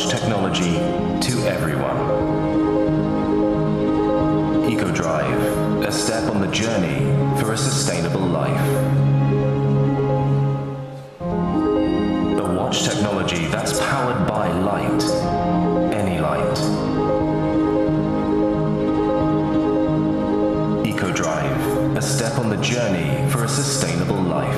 watch technology to everyone. EcoDrive, a step on the journey for a sustainable life. A watch technology that's powered by light, any light. EcoDrive, a step on the journey for a sustainable life.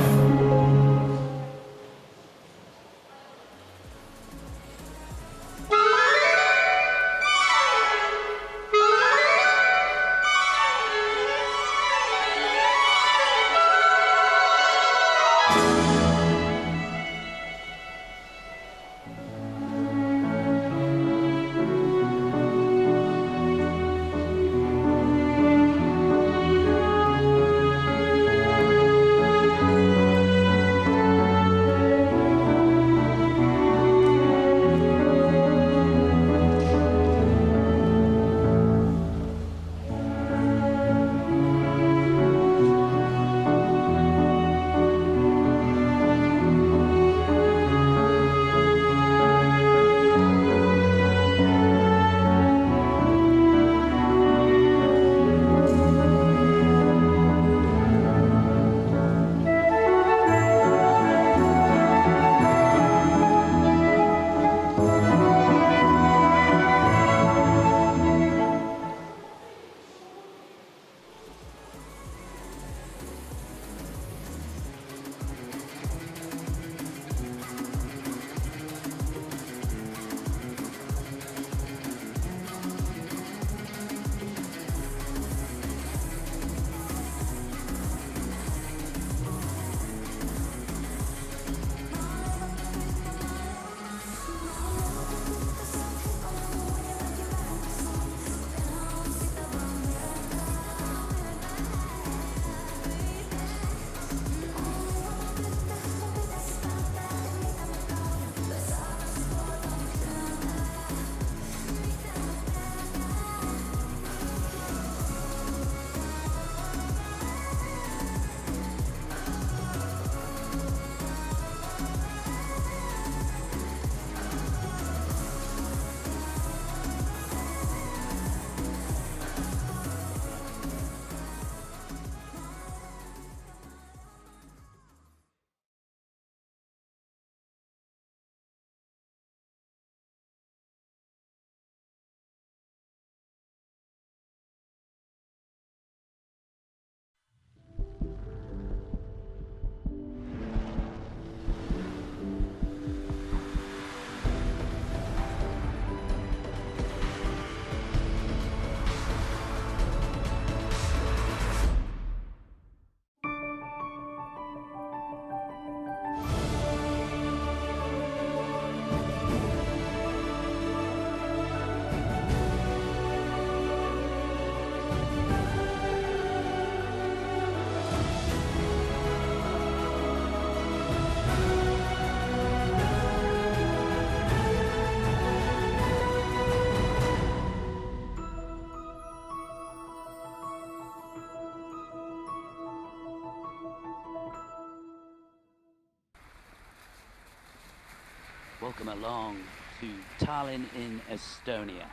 Welcome along to Tallinn in Estonia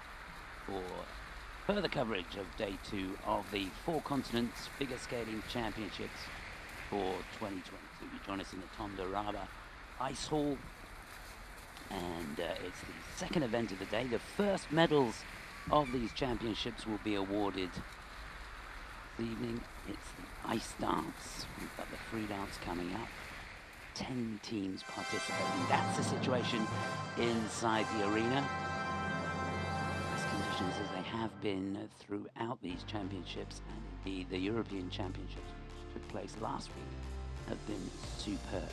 for further coverage of day 2 of the Four Continents Figure Skating Championships for 2022. You join us in the Tondoraba Ice Hall, and it's the second event of the day. The first medals of these championships will be awarded this evening. It's the ice dance. We've got the free dance coming up. 10 teams participating. That's the situation inside the arena. As conditions as they have been throughout these championships, and indeed the European Championships, which took place last week, have been superb.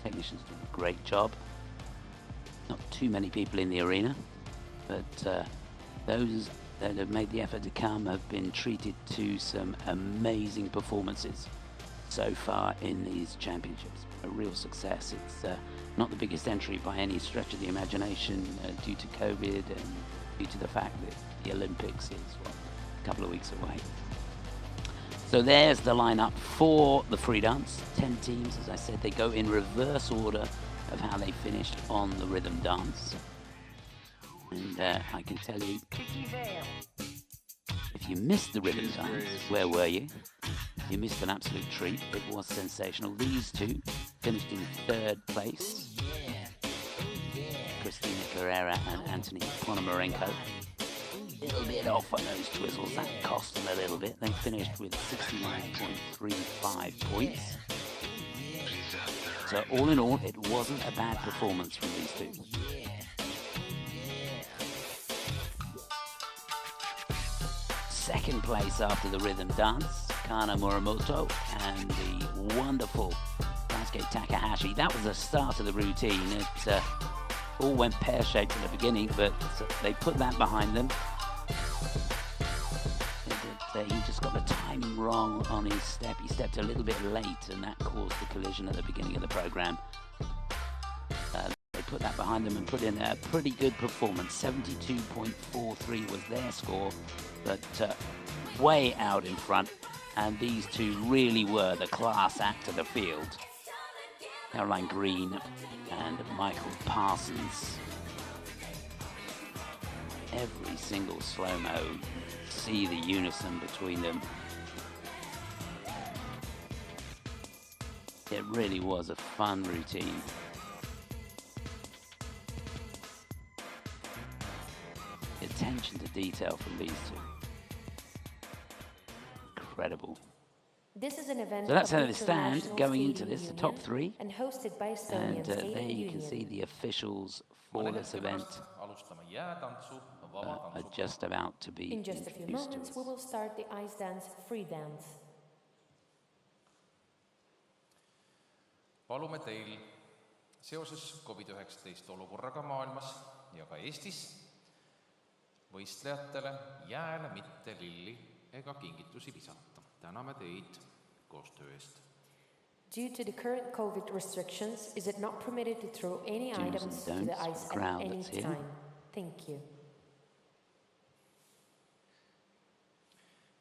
Technicians doing a great job. Not too many people in the arena, but those that have made the effort to come have been treated to some amazing performances so far in these championships. A real success. It's not the biggest entry by any stretch of the imagination due to COVID and due to the fact that the Olympics is a couple of weeks away. So there's the lineup for the free dance. 10 teams, as I said, they go in reverse order of how they finished on the rhythm dance. And I can tell you, if you missed the rhythm dance, where were you? You missed an absolute treat. It was sensational. These two finished in third place. Christina Carrera and Anthony Ponomarenko. A little bit off on those twizzles. That cost them a little bit. They finished with 69.35 points. So all in all, it wasn't a bad performance from these two. Second place after the rhythm dance, Kana Muramoto and the wonderful Daisuke Takahashi. That was the start of the routine. It all went pear-shaped at the beginning, but they put that behind them. He just got the timing wrong on his step. He stepped a little bit late, and that caused the collision at the beginning of the program. They put that behind them and put in a pretty good performance. 72.43 was their score, but way out in front. And these two really were the class act of the field. Caroline Green and Michael Parsons. Every single slow-mo, see the unison between them. It really was a fun routine. The attention to detail from these two. Incredible. This is an event so that's how they stand going into this, the top three. And hosted by and there you can see the officials for this event are just about to be in just a few moments, we will start the ice dance free dance. Palume teil seoses COVID-19 olukorraga maailmas ja ka Eestis võistlejatele jääle mitte lilli ega kingitusi visata. Täname teid koostöö eest. Due to the current COVID restrictions, is it not permitted to throw any items to the ice at any time? Thank you.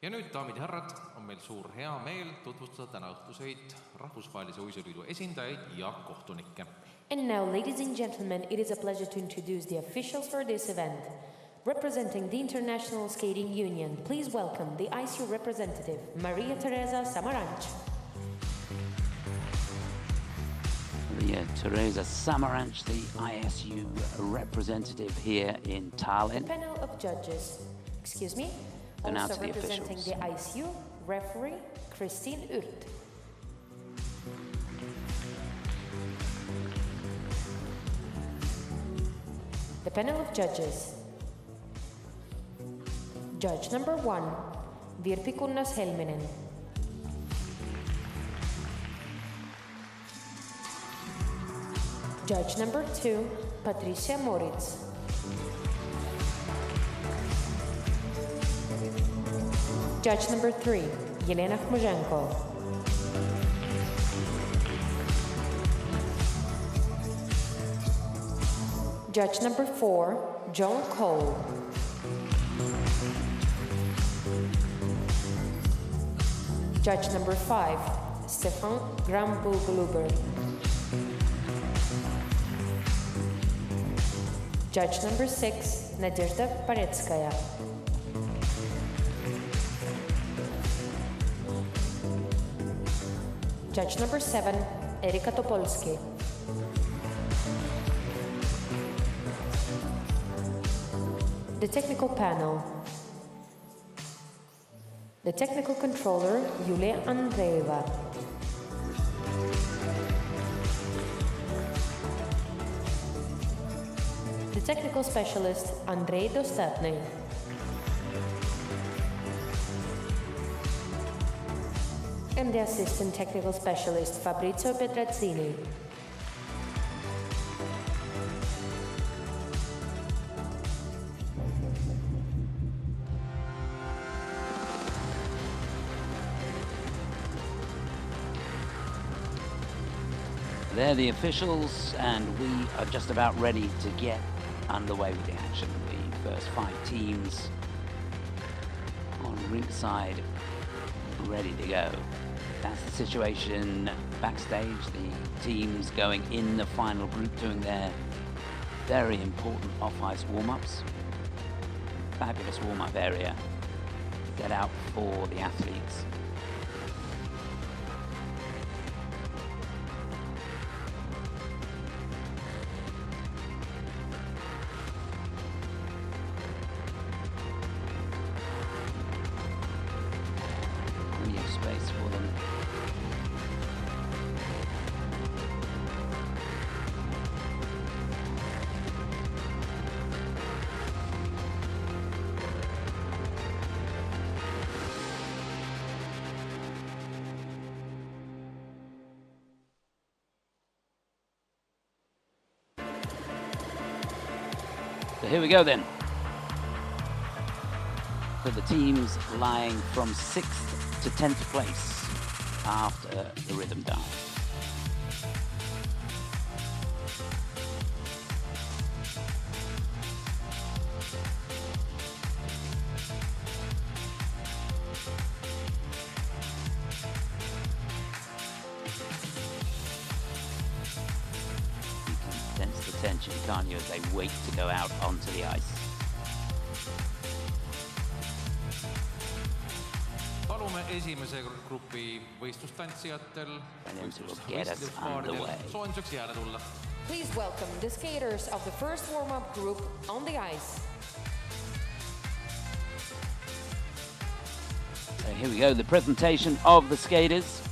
Ja nüüd, daamid ja härrad, on meil suur hea meel tutvustada täna õhtuseid Rahvusvahelise Uisuliidu esindajaid ja kohtunikke. And now, ladies and gentlemen, it is a pleasure to introduce the officials for this event. Representing the International Skating Union, please welcome the ISU representative, Maria Teresa Samaranch. Maria Teresa Samaranch, the ISU representative here in Tallinn. The panel of judges, excuse me, And now also to the representing officials. the ISU, referee Christine Urt. The panel of judges. Judge number 1, Virpi Kunnas-Helminen. Judge number 2, Patricia Moritz. Judge number 3, Yelena Khmuzhenko. Judge number 4, John Cole. Judge number 5, Stefan Grambu-Gluber. Judge number 6, Nadezhda Paretskaya. Judge number 7, Erika Topolsky. The technical panel. The technical controller, Yulia Andreeva. The technical specialist, Andrei Dostatny. And the assistant technical specialist, Fabrizio Petrazzini. They're the officials, and we are just about ready to get underway with the action. The first 5 teams on ringside, ready to go. That's the situation backstage. The teams going in the final group doing their very important off-ice warm-ups. Fabulous warm-up area set out for the athletes. Plenty of space for them. So here we go then. So the teams lying from 6th to 10th place after the rhythm dance. You can sense the tension, can't you, as they wait to go out onto the ice. palume esimese grupi võistlustantsijatel soojenduseks jääle tulla. Please welcome the skaters of the first warm-up group on the ice. So here we go, the presentation of the skaters.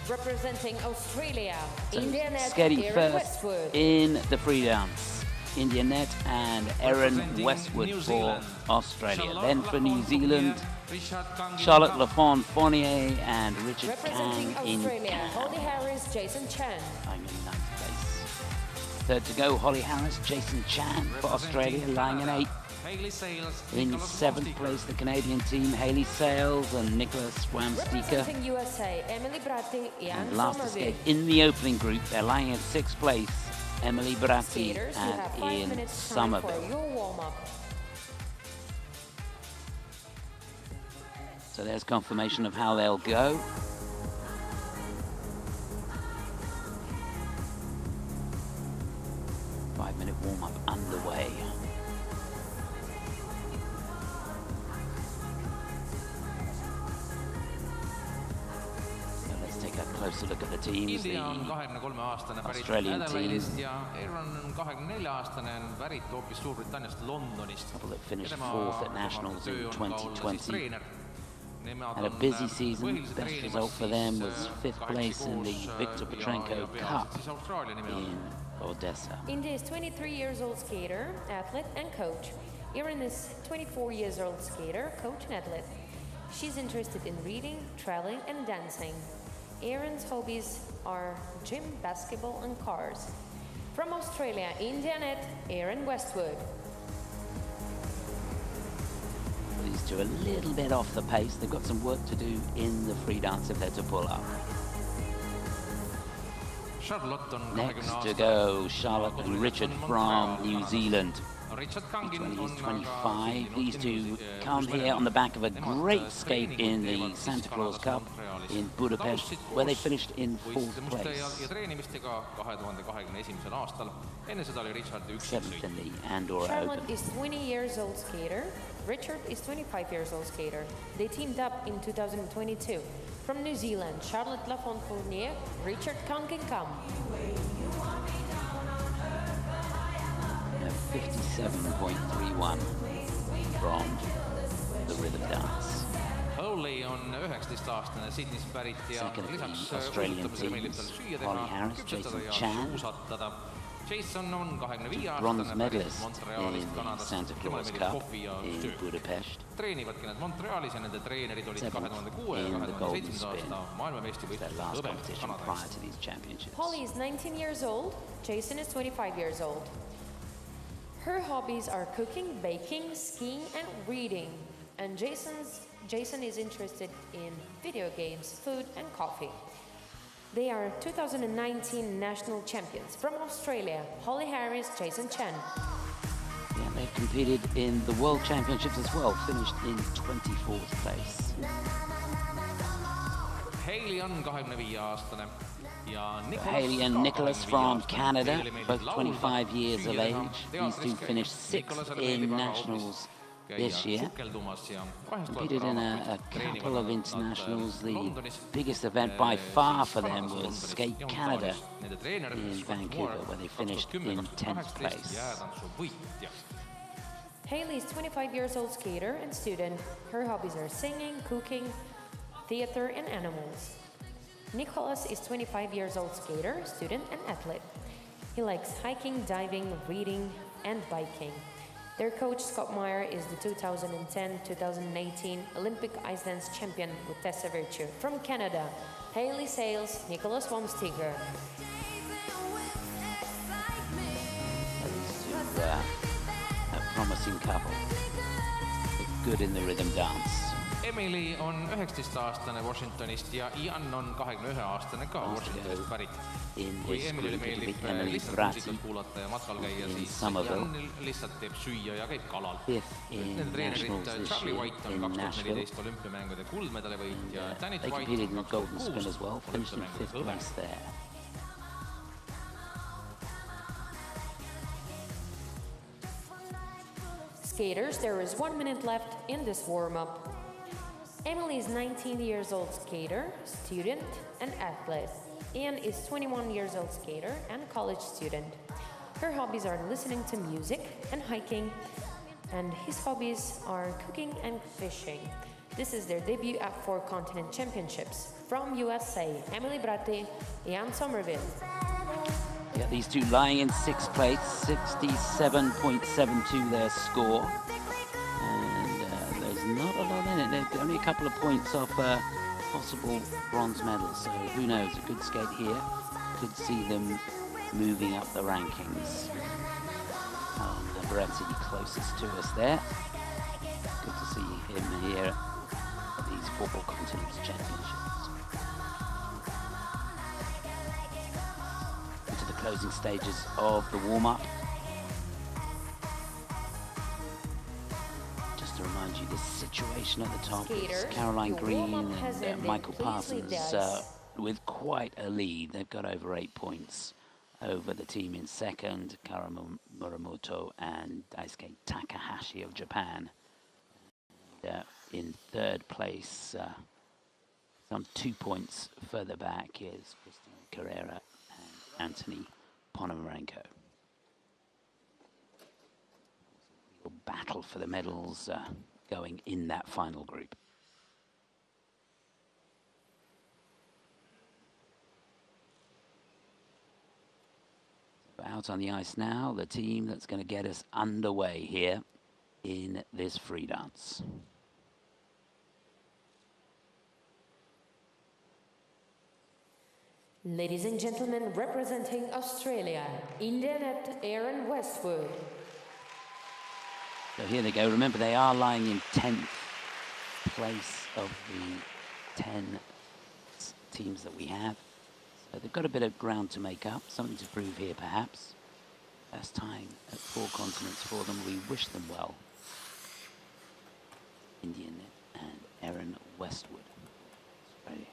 Representing Australia, So India Net, skating Aaron first Westwood. in the free dance. India Net and Aaron Westwood for Australia. Then for New Zealand, Charlotte Lafont-Fournier and Richard Representing Kang in Australia, Holly Cannes. Harris, Jason Chan. Lying in 9th place. Third to go, Holly Harris, Jason Chan for Australia, lying in 8th. In 7th place, the Canadian team, Hayley Sales and Nicholas Swamstika. Representing USA, Emily Bratti, Ian And last to Somerville. skate in the opening group, they're lying in 6th place, Emily Bratti Skaters, you have and 5 Ian minutes time for Somerville. your warm-up. So there's confirmation of how they'll go. Five-minute warm-up underway. So let's take a closer look at the teams. The India on 23-aastane pärit Australian Adelaide'ist team. ja Aaron on 24-aastane pärit hoopis Suurbritanniast Londonist. Couple that finished 4th at Nationals in 2020. Had a busy season. Best result for them was 5th place in the Viktor Petrenko Cup in Odessa. India is 23 years old skater, athlete and coach. Erin is 24 years old skater, coach and athlete. She's interested in reading, traveling and dancing. Erin's hobbies are gym, basketball and cars. From Australia, India Net, Aaron Westwood. These two a little bit off the pace. They've got some work to do in the free dance if they're to pull up. Charlotte on Next 20 to go, Charlotte and Richard from New Zealand. Richard Each Kangin one on is 25. These two come here on the back of a great skate in the Santa Claus Cup in Budapest, where they finished in 4th place. ja treenimistega 2021. aastal. Enne seda oli Richard üks 7th in the Andorra Charlotte Open. is 20 years old skater. Richard is 25 years old skater. They teamed up in 2022. From New Zealand, Charlotte Lafont-Fournier, Richard Kang-Kam. 57.31 from the rhythm dance. Holly on 19-aastane Sydneyst pärit ja Second lisaks the Australian uusutamisele võib teams, tal süüa Holly teha, Harris, küpsetada Jason ja Chan. suusatada. Jason on 25-aastane Bronze pärit medalist Montrealist, in the Kanadast. Santa Temale Claus meeldib Cup kohvi ja in söök. Budapest. Treenivadki nad Montrealis ja nende treenerid olid 7th 2006 ja in the golden 2007. spin. aasta Their maailmameistrivõistluste last hõbed competition prior Kanadast. to these championships. Holly is 19 years old. Jason is 25 years old. Her hobbies are cooking, baking, skiing, and reading. And Jason is interested in video games, food, and coffee. They are 2019 national champions. From Australia, Holly Harris, Jason Chan. Yeah, they've competed in the World Championships as well, finished in 24th place. Haley on 25-aastane ja Haley and Nicholas from Canada, both 25 years of age. These two finished 6th in nationals this year. Competed in a couple of internationals. The biggest event by far for them was Skate Canada in Vancouver, where they finished in 10th place. Haley is 25 years old skater and student. Her hobbies are singing, cooking, theater and animals. Nicholas is 25 years old skater, student and athlete. He likes hiking, diving, reading and biking. Their coach Scott Meyer is the 2010-2018 Olympic ice dance champion with Tessa Virtue. From Canada, Haley Sales, Nicholas Womstiger. A promising couple. Good in the rhythm dance. Emily on 19-aastane Washingtonist ja Ian on 21-aastane ka Washingtonist pärit. Kui Emilile meeldib lihtsalt kuulata ja matkal käia, siis Ian lihtsalt teeb süüa ja käib kalal. Nende treenerid Charlie White on 2014 olümpiamängude kuldmedali võitja, Danny White on 2006 olümpiamängude hõbe. Skaters, there is 1 minute left in this warm-up. Emily is 19 years old skater, student and athlete. Ian is 21 years old skater and college student. Her hobbies are listening to music and hiking, and his hobbies are cooking and fishing. This is their debut at 4 Continent Championships. From USA, Emily Bratti, Ian Somerville. Yeah, these two lying in 6th place, 67.72 their score. Not a lot in it. They're only a couple of points off possible bronze medals. So who knows? A good skate here could see them moving up the rankings. Bratti closest to us there. Good to see him here at these 4 Continents Championships. Into the closing stages of the warm-up. To remind you, the situation at the top is Caroline Green and Michael Parsons with quite a lead. They've got over 8 points over the team in second, Kara Muramoto and Daisuke Takahashi of Japan. In third place, some 2 points further back, is Christina Carrera and Anthony Ponomarenko. Battle for the medals going in that final group. Out on the ice now, the team that's going to get us underway here in this free dance. Ladies and gentlemen, representing Australia, Indian at Aaron Westwood. So here they go. Remember, they are lying in 10th place of the 10 teams that we have. So they've got a bit of ground to make up, something to prove here perhaps. First time at 4 continents for them. We wish them well. Indian and Aaron Westwood, Australia.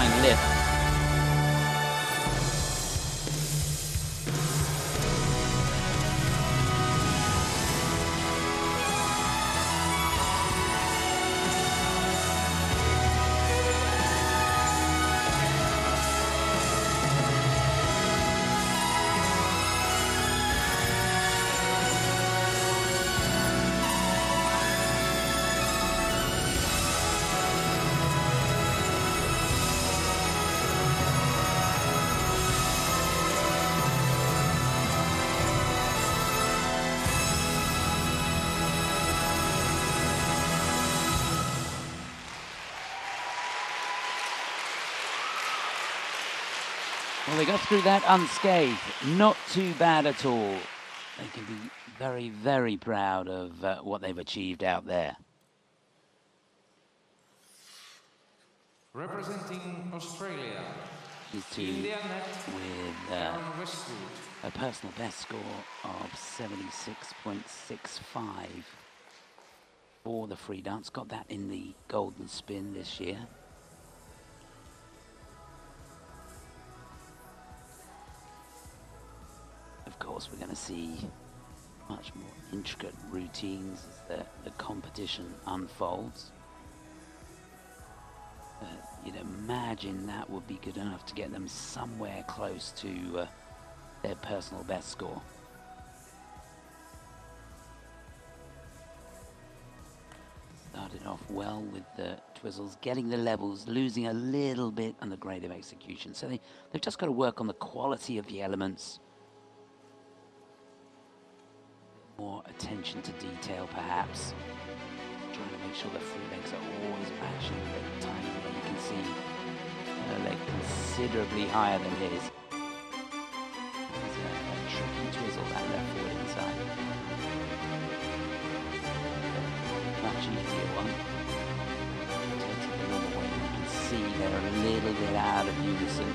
flying lift. Well, they got through that unscathed. Not too bad at all. They can be very, very proud of what they've achieved out there. Representing Australia, These two with a personal best score of 76.65 for the free dance. Got that in the golden spin this year. Of course, we're going to see much more intricate routines as the competition unfolds. You'd imagine that would be good enough to get them somewhere close to their personal best score. Started off well with the twizzles, getting the levels, losing a little bit on the grade of execution. So they've just got to work on the quality of the elements. More attention to detail, perhaps. Trying to make sure the free legs are always matching the timing. There you can see her leg considerably higher than his. It's a tricky twizzle, that left forward inside. Much easier one. Takes it the normal way. You can see they're a little bit out of unison.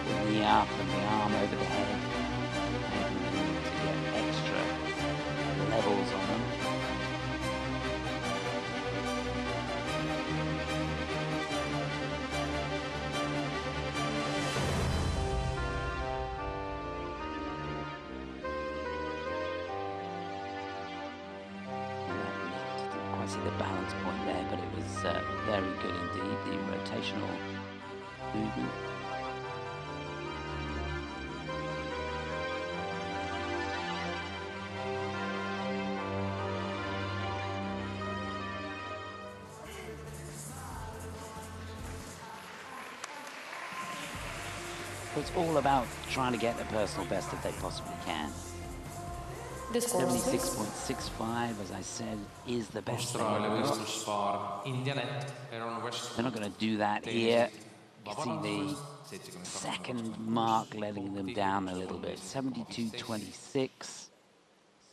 The knee up and the arm over the head. And to get extra levels on them. Didn't quite see the balance point there, but it was very good indeed. The rotational movement. It's all about trying to get the personal best that they possibly can. 76.65, as I said, is the best. They're not going to do that here. You see the second mark letting them down a little bit. 72.26.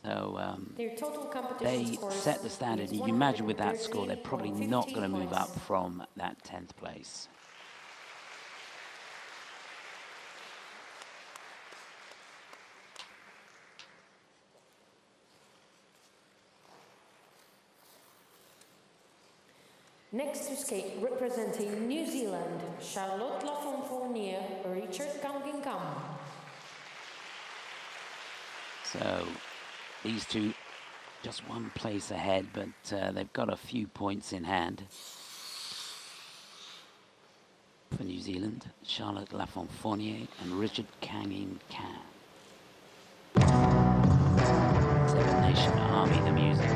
So they set the standard. You can imagine with that score, they're probably not going to move up from that 10th place. Next to skate, representing New Zealand, Charlotte Lafonfournier, Richard Kangingham. So these two just one place ahead, but they've got a few points in hand. For New Zealand, Charlotte Lafonfournier and Richard Kangingham. Seven Nation Army, the music.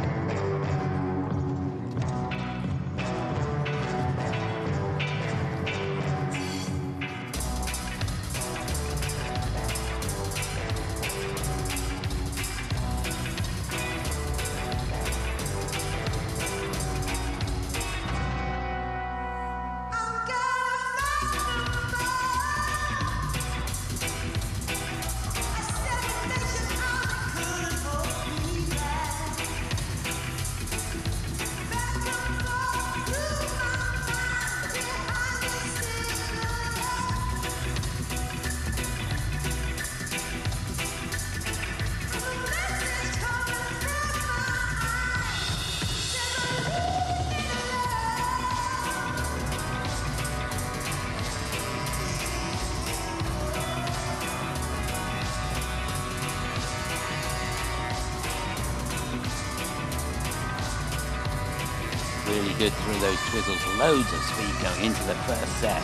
really good through those twizzles. Loads of speed going into the first set.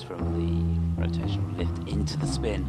From the rotational lift into the spin.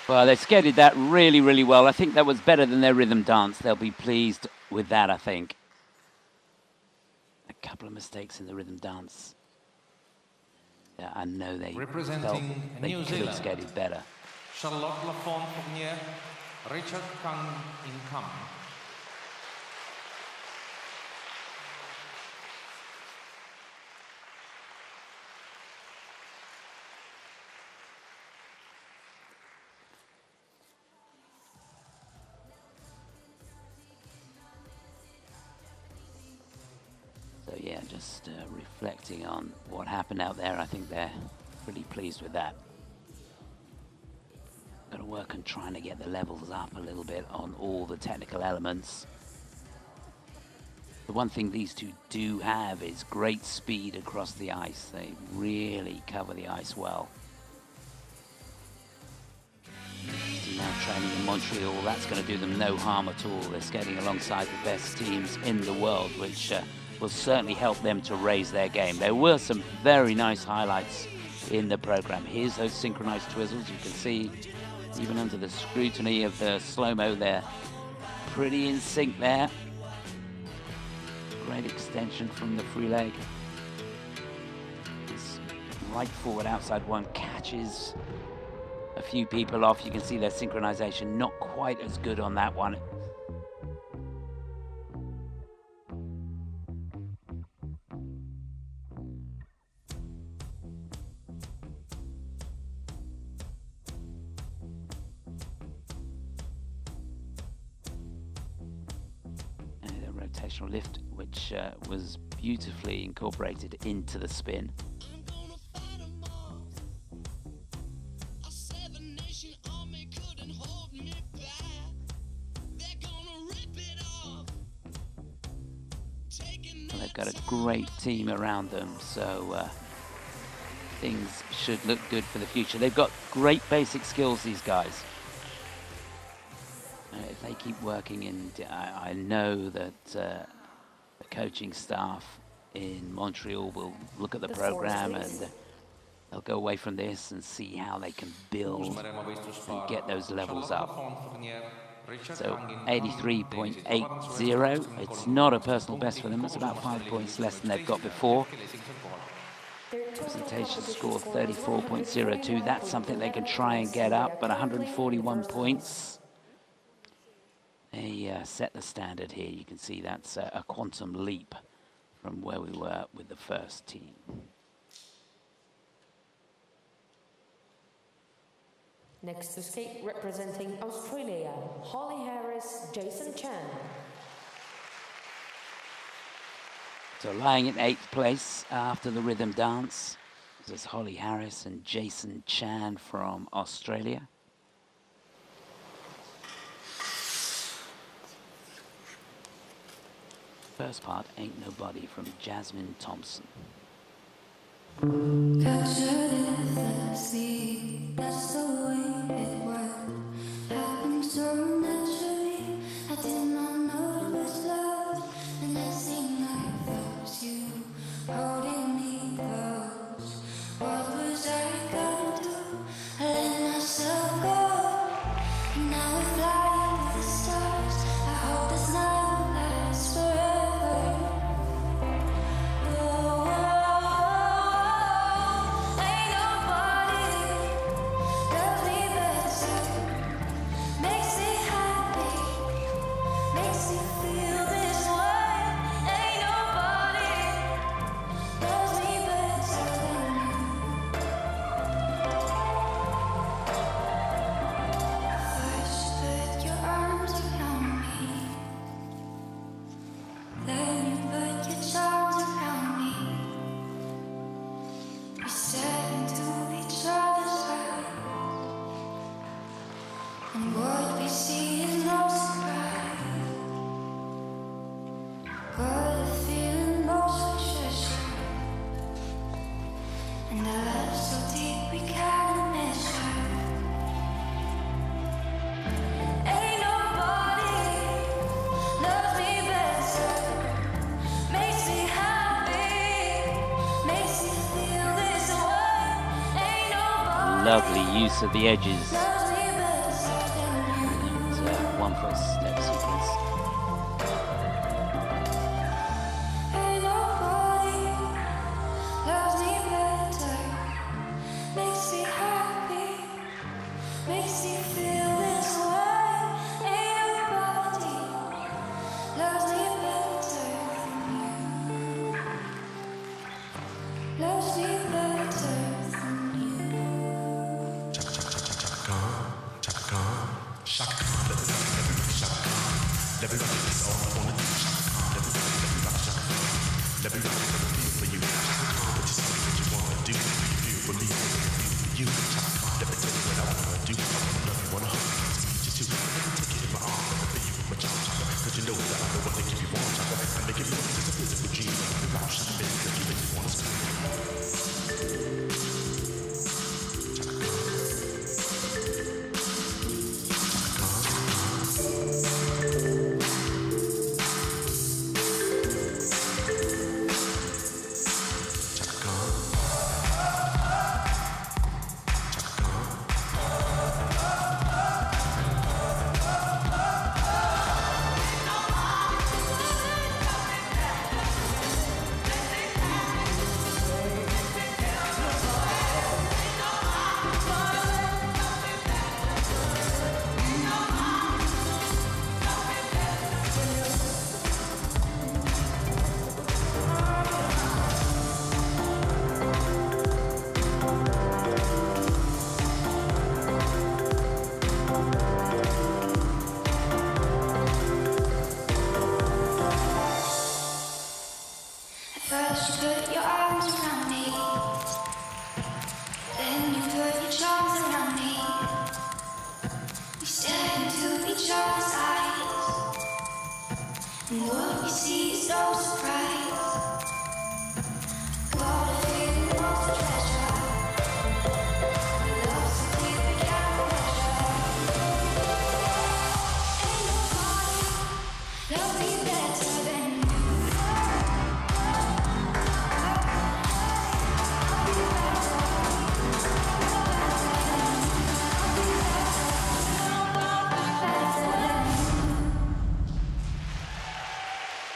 Well, they skated that really, really well. I think that was better than their rhythm dance. They'll be pleased with that, I think. A couple of mistakes in the rhythm dance. Yeah, I know they felt they could have skated better. Charlotte Lafont-Fournier, Richard Kang in Kam. Yeah, just reflecting on what happened out there, I think they're pretty pleased with that. Got to work on trying to get the levels up a little bit on all the technical elements. The one thing these two do have is great speed across the ice. They really cover the ice well. Now training in Montreal, that's going to do them no harm at all. They're skating alongside the best teams in the world, which will certainly help them to raise their game. There were some very nice highlights in the program. Here's those synchronized twizzles. You can see, even under the scrutiny of the slow-mo, they're pretty in sync there. Great extension from the free leg. This right forward outside one catches a few people off. You can see their synchronization not quite as good on that one. Rotational lift, which was beautifully incorporated into the spin. Well, they've got a great team around them, so things should look good for the future. They've got great basic skills, these guys. If they keep working, and I know that the coaching staff in Montreal will look at the program and they'll go away from this and see how they can build and get those levels up. So 83.80, it's not a personal best for them, it's about 5 points less than they've got before. Presentation score 34.02, that's something they can try and get up, but 141 points. They set the standard here. You can see that's a quantum leap from where we were with the first team. Next to skate, representing Australia, Holly Harris, Jason Chan. So lying in 8th place after the rhythm dance, this is Holly Harris and Jason Chan from Australia. First part, Ain't Nobody from Jasmine Thompson. Captured in the sea, that's the way it worked. Happened so naturally, I did not know it was love. The next thing I felt was you holding me close. What was I gonna do? I let myself go. Now we're flying with the stars. I hope this night lasts forever. Lovely use of the edges. And 1 foot step sequence. And what we see is no surprise. Got a feeling lost the treasure. Lost the deep we can't measure. Ain't nobody love me better than you.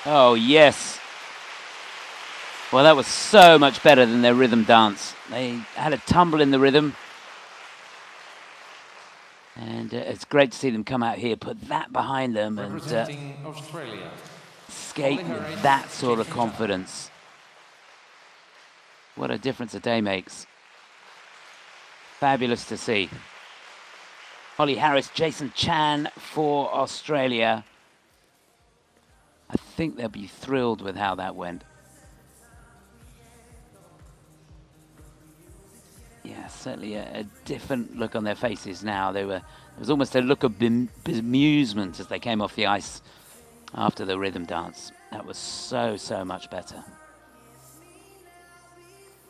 Oh, yes. Well, that was so much better than their rhythm dance. They had a tumble in the rhythm. And it's great to see them come out here, put that behind them, and skate with that sort of confidence. What a difference a day makes. Fabulous to see. Holly Harris, Jason Chan for Australia. I think they'll be thrilled with how that went. Yeah, certainly a different look on their faces now. There was almost a look of bemusement as they came off the ice after the rhythm dance. That was so much better.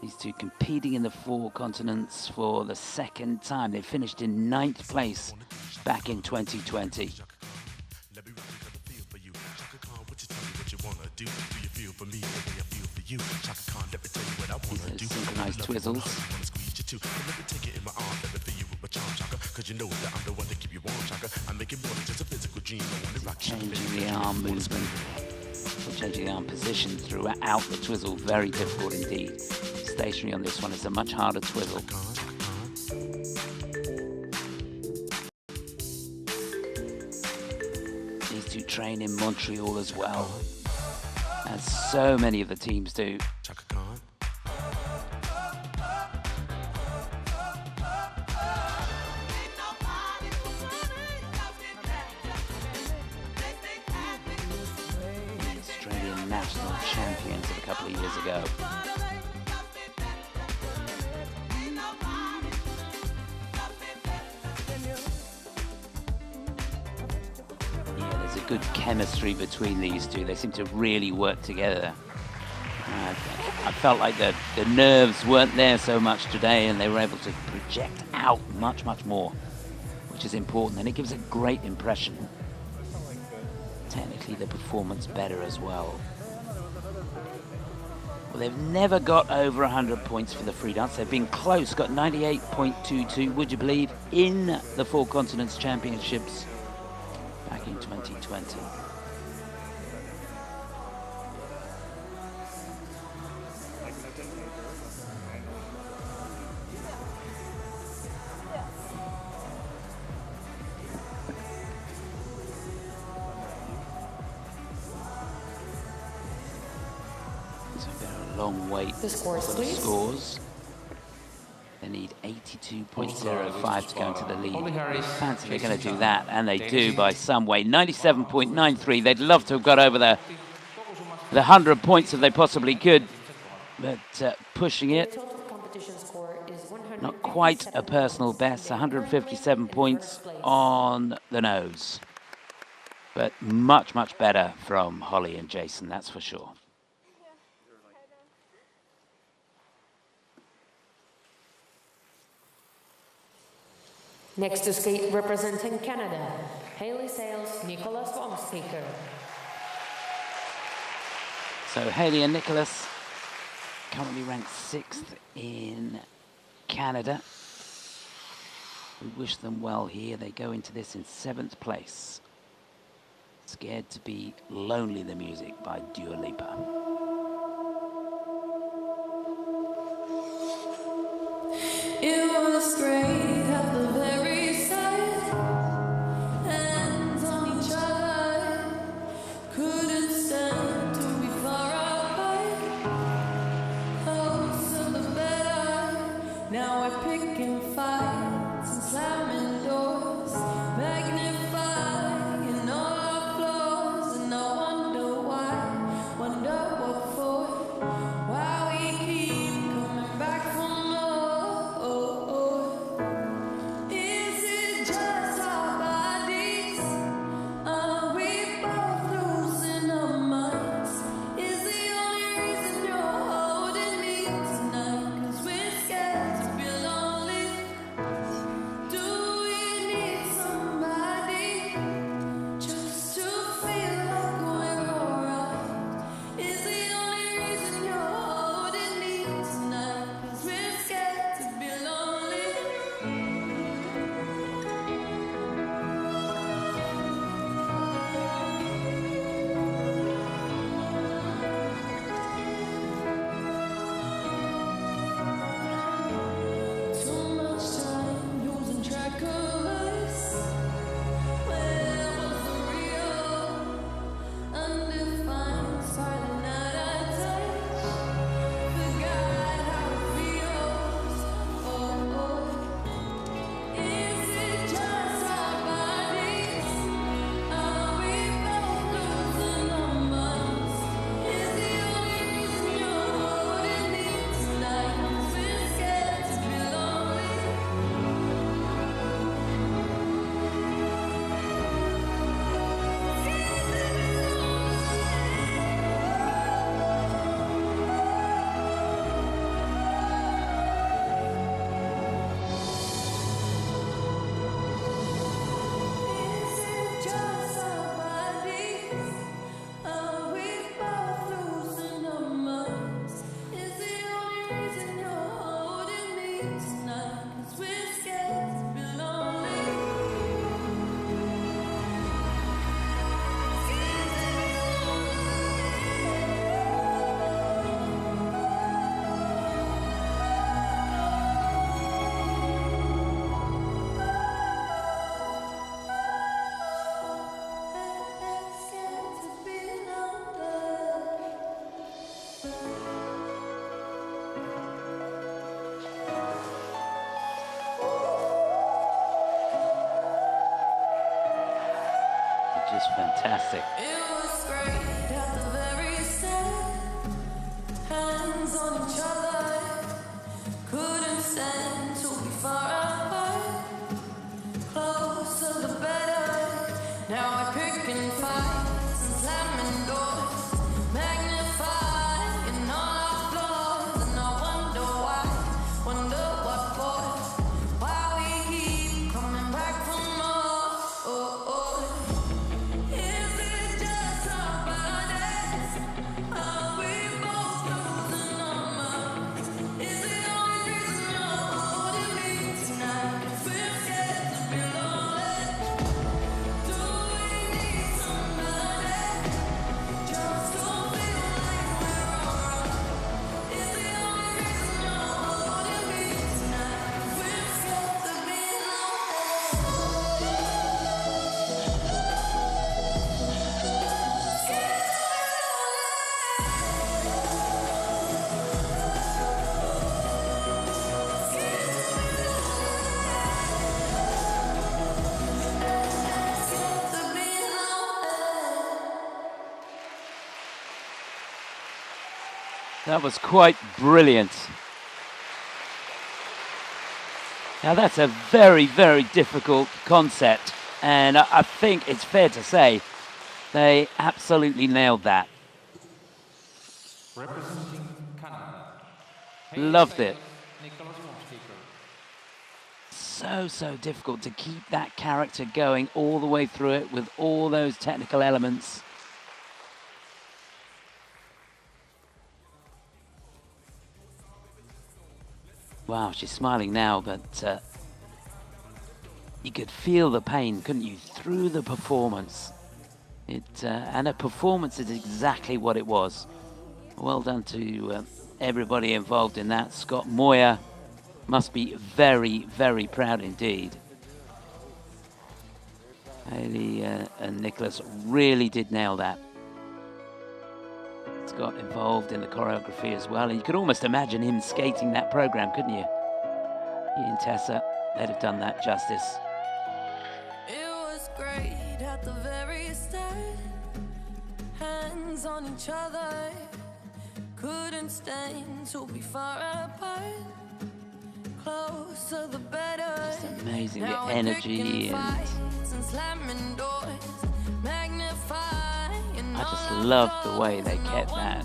These two competing in the 4 continents for the second time. They finished in 9th place back in 2020. These are synchronized twizzles. Changing the arm movement, or changing the arm position throughout the twizzle, very difficult indeed. Stationary on this one is a much harder twizzle. These two train in Montreal as well, as so many of the teams do. Australian national champions of a couple of years ago. Good chemistry between these two. They seem to really work together. I felt like the nerves weren't there so much today, and they were able to project out much more, which is important, and it gives a great impression. Technically, the performance better as well. Well, they've never got over 100 points for the free dance. They've been close, got 98.22, would you believe, in the 4 Continents Championships back in 2020. So they're a long wait for the scores. They need 82.05 to go into the lead. Fancy they're going to do that, and they do by some way. 97.93. They'd love to have got over the 100 points if they possibly could, but pushing it. Not quite a personal best. 157 points on the nose, but much better from Holly and Jason, that's for sure. Next to skate representing Canada, Haley Sales, Nicholas Womsteker. So Haley and Nicholas currently ranked 6th in Canada. We wish them well here. They go into this in 7th place. Scared to be Lonely the Music by Dua Lipa. It was great at the very start. Hands on each other, couldn't stand to be far apart. Closer the better. Now we're picking fights and slamming doors, magnifying all our flaws, and I wonder why, wonder what for, why we keep coming back for more. Just fantastic. It was great at the very start. Hands on each other, couldn't stand to be far apart. Closer the better. Now I pick and fight and slamming doors, magnifying all our flaws, and I wonder why, wonder what for, why we keep coming back for more. Oh, oh. Is it just our bodies? Are we both losing our minds? Is the only reason you're holding me tonight 'cause we're scared to be lonely? Do we need somebody just to feel like we're alright? Is the only reason you're holding me tonight 'cause we're scared to be lonely? That was quite brilliant. Now that's a very, very difficult concept, and I think it's fair to say they absolutely nailed that. Representing Canada. Loved it. So difficult to keep that character going all the way through it with all those technical elements. Wow, she's smiling now, but you could feel the pain, couldn't you, through the performance. And a performance is exactly what it was. Well done to everybody involved in that. Scott Moyer must be very, very proud indeed. Haley and Nicholas really did nail that. Scott involved in the choreography as well, and you could almost imagine him skating that program, couldn't you? He and Tessa, they'd have done that justice. It was great at the very start. Hands on each other, couldn't stand to be far apart. Closer the better. Just amazing, the energy, and I just loved the way they kept that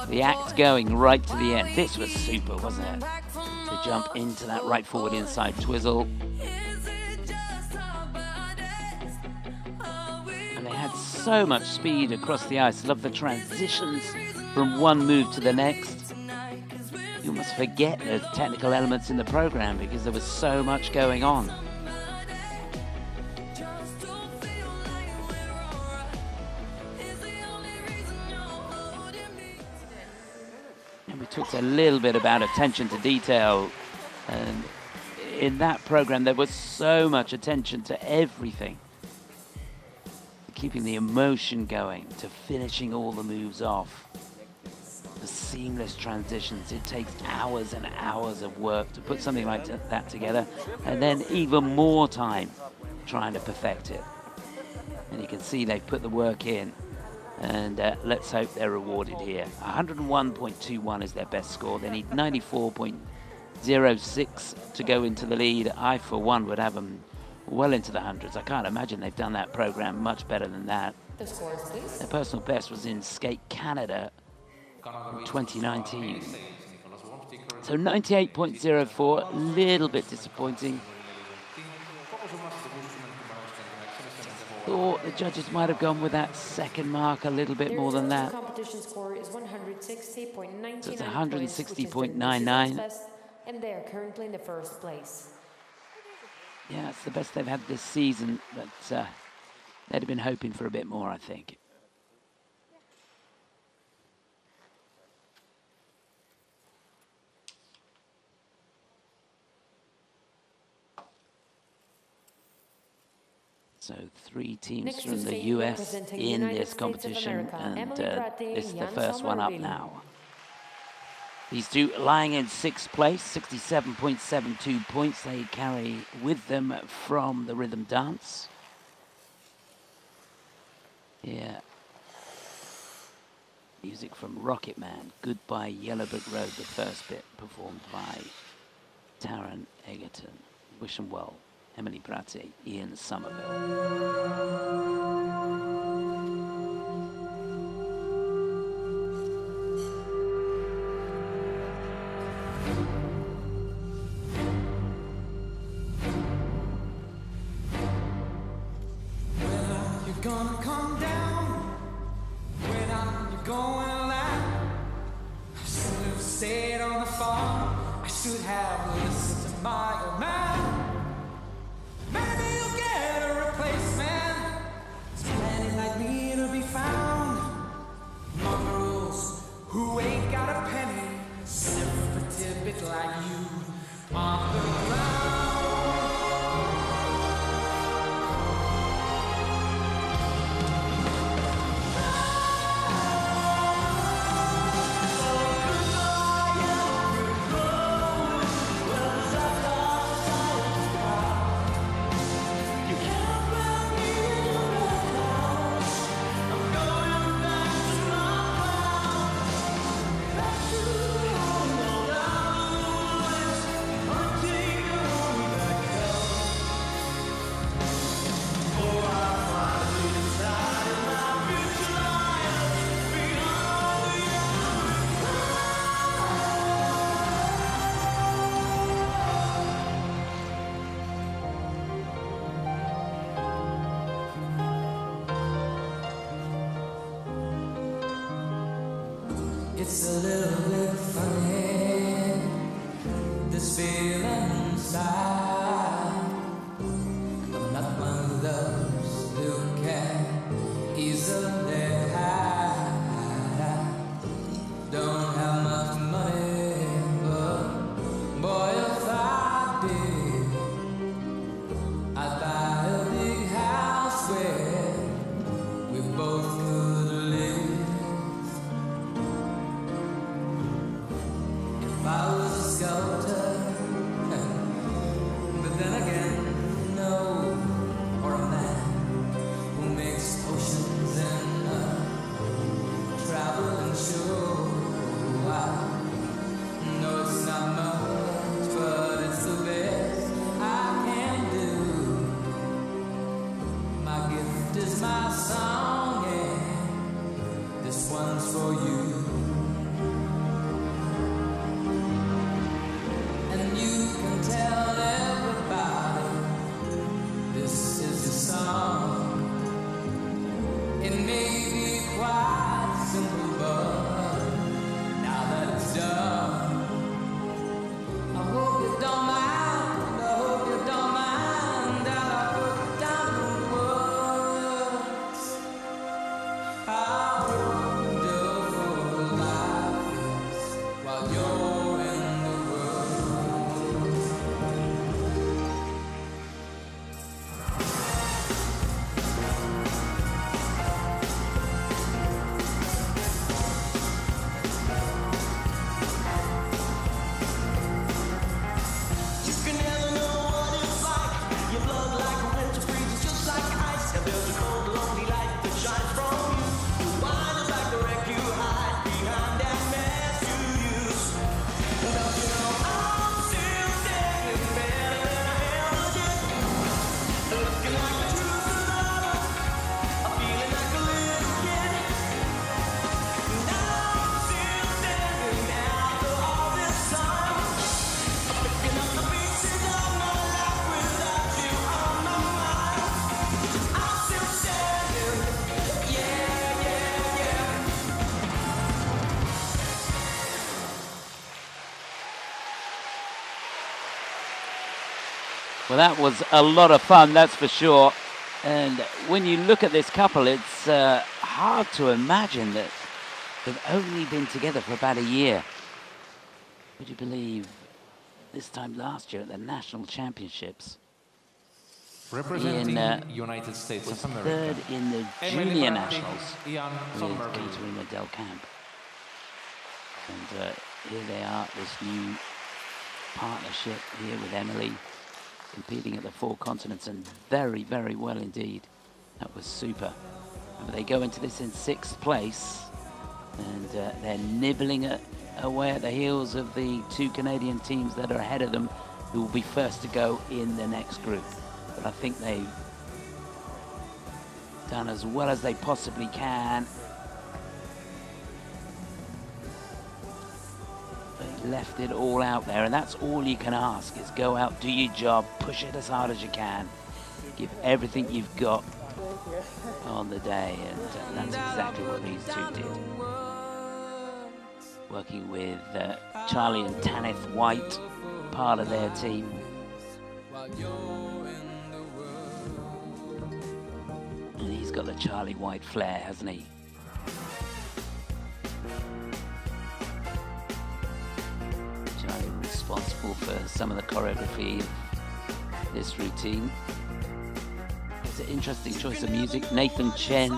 the act going right to the end. This was super, wasn't it? To jump into that right forward inside twizzle. And they had so much speed across the ice. Love the transitions from one move to the next. You must forget the technical elements in the program because there was so much going on. And we talked a little bit about attention to detail. And in that program, there was so much attention to everything. Keeping the emotion going, to finishing all the moves off. The seamless transitions. It takes hours and hours of work to put something like that together, and then even more time trying to perfect it. And you can see they've put the work in, and let's hope they're rewarded here. 101.21 is their best score. They need 94.06 to go into the lead. I, for one, would have them well into the hundreds. I can't imagine they've done that program much better than that. The scores, please. Their personal best was in Skate Canada 2019. So 98.04, a little bit disappointing. Thought the judges might have gone with that second mark a little bit more than that. Competition score is 160.99. So it's 160.99. And they are currently in the first place. Yeah, it's the best they've had this season, but they'd have been hoping for a bit more, I think. So 3 teams Next from to the skate US representing in United this States of competition, America, and Emily Bratte, this is the Jan first one up Somerville. now. These two lying in 6th place, 67.72 points they carry with them from the rhythm dance. hear music from Rocket Man, Goodbye Yellow Brick Road, the first bit, performed by Taron Egerton. Wish 'em well, Emily Bratti, Ian Somerville. Gonna come down. When are you going out? I should have stayed on the farm. I should have listened to my old man. Maybe you'll get a replacement. There's plenty like me to be found. Mongrels who ain't got a penny, sniff a tidbit like you on the ground. It's a little bit funny, this feeling inside. I'm not one of those who can easily hide. I don't have much money, but boy, if I did, I'd buy a big house where we both could live. I was a sculptor, but then again, no, or a man who makes potions in a traveling show. I know it's not much, but it's the best I can do. My gift is my song, and this one's for you. Tell everybody this is your song. It may be quite simple, but now that it's done, I hope you don't mind. I hope you don't mind that I put down the words. How wonderful life is while you're in the world. Well, that was a lot of fun, that's for sure. And when you look at this couple, it's hard to imagine that they've only been together for about a year. Would you believe this time last year at the National Championships, Representing Ian United States was of America. third in the Emily Junior Bratti, Nationals Ian with Somerville. Katerina Del Camp. And here they are, this new partnership here with Emily, competing at the four continents, and very, very well indeed. That was super. But they go into this in 6th place, and they're nibbling away at the heels of the 2 Canadian teams that are ahead of them, who will be first to go in the next group. But I think they've done as well as they possibly can. They left it all out there, and that's all you can ask, is go out, do your job, push it as hard as you can, give everything you've got on the day, and that's exactly what these 2 did. Working with Charlie and Tanith White, part of their team. And he's got the Charlie White flair, hasn't he? Charlie responsible for some of the choreography of this routine. It's an interesting choice of music. Nathan Chen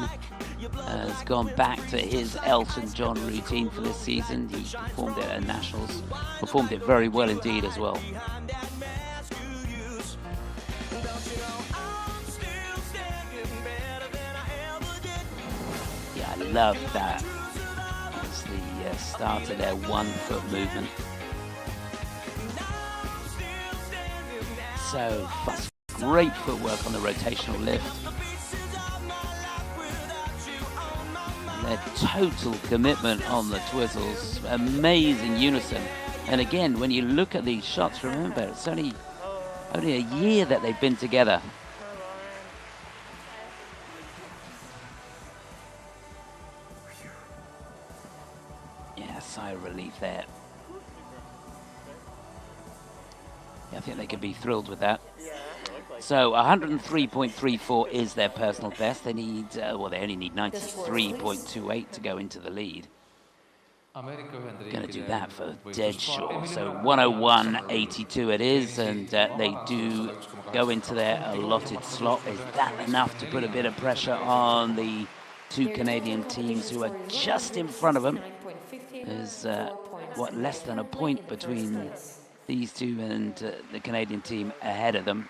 has gone back to his Elton John routine for this season. He performed it at Nationals, performed it very well indeed as well. Yeah, I love that. It's the start of their 1-foot movement. So fast, great footwork on the rotational lift. Their total commitment on the twizzles, amazing unison. And again, when you look at these shots, remember, it's only a year that they've been together. Yeah, sigh of relief there. Yeah, I think they could be thrilled with that. So 103.34 is their personal best. They need, well, they only need 93.28 to go into the lead. Going to do that for dead sure. So 101.82 it is, and they do go into their allotted slot. Is that enough to put a bit of pressure on the 2 Canadian teams who are just in front of them? There's, what, less than a point between these 2 and the Canadian team ahead of them.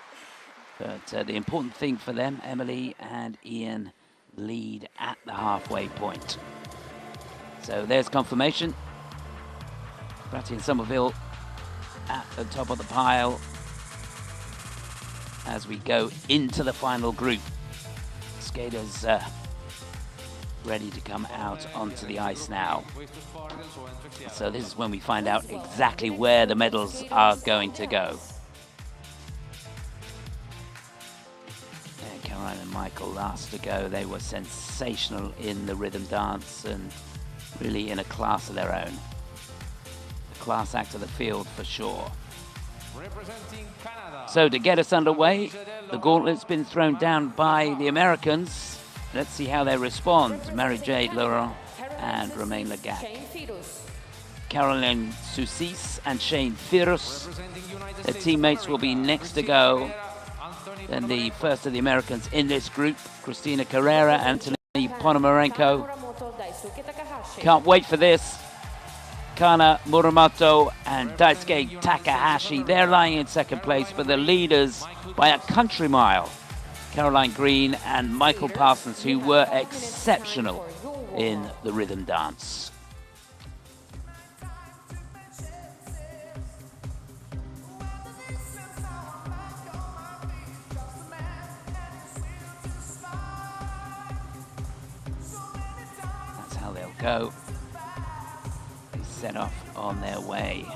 But the important thing for them, Emily and Ian lead at the halfway point. So there's confirmation. Bratty and Somerville at the top of the pile as we go into the final group. Skaters ready to come out onto the ice now. So this is when we find out exactly where the medals are going to go. Caroline and Michael last to go. They were sensational in the rhythm dance and really in a class of their own. A class act of the field for sure. So to get us underway, the gauntlet's been thrown down by the Americans. Let's see how they respond. Mary-Jade Laurent and Romain Legac. Caroline Soussis and Shane Firus. Their teammates will be next to go. Then the first of the Americans in this group, Christina Carrera, Anthony Ponomarenko. Can't wait for this. Kana Muramoto and Daisuke Takahashi. They're lying in second place, but the leaders by a country mile. Caroline Green and Michael Parsons, who were exceptional in the rhythm dance. That's how they'll go. They set off on their way.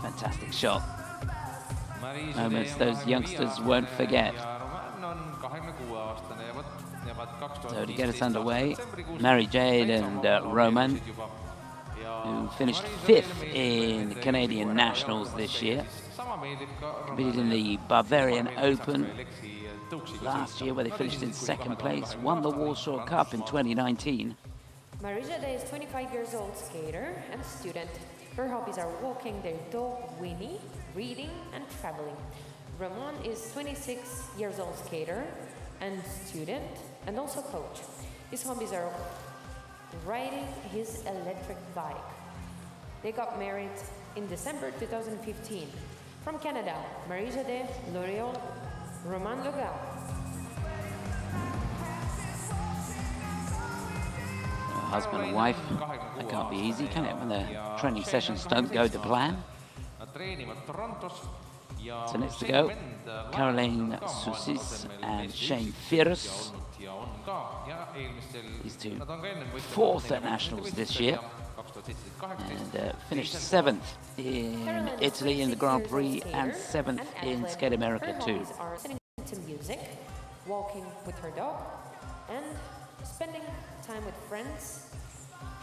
Fantastic shot. Moments those youngsters won't forget. So to get us underway, Mary-Jade and Roman, who finished 5th in Canadian Nationals this year, competed in the Bavarian Open last year where they finished in 2nd place, won the Warsaw Cup in 2019. Mary-Jade is 25 years old skater and student. Her hobbies are walking their dog Winnie, reading and traveling. Ramon is 26 years old skater and student and also coach. His hobbies are riding his electric bike. They got married in December 2015. From Canada, Marie-Jade L'Oreal, Romain Legac. husband and wife. That can't be easy, can it, when the training sessions don't go to plan? So next to go, Caroline Soussis and Shane Fierus. These two fourth at Nationals this year and finished 7th in Italy in the Grand Prix and 7th in Skate America too. To music, walking with her dog, and spending time with friends.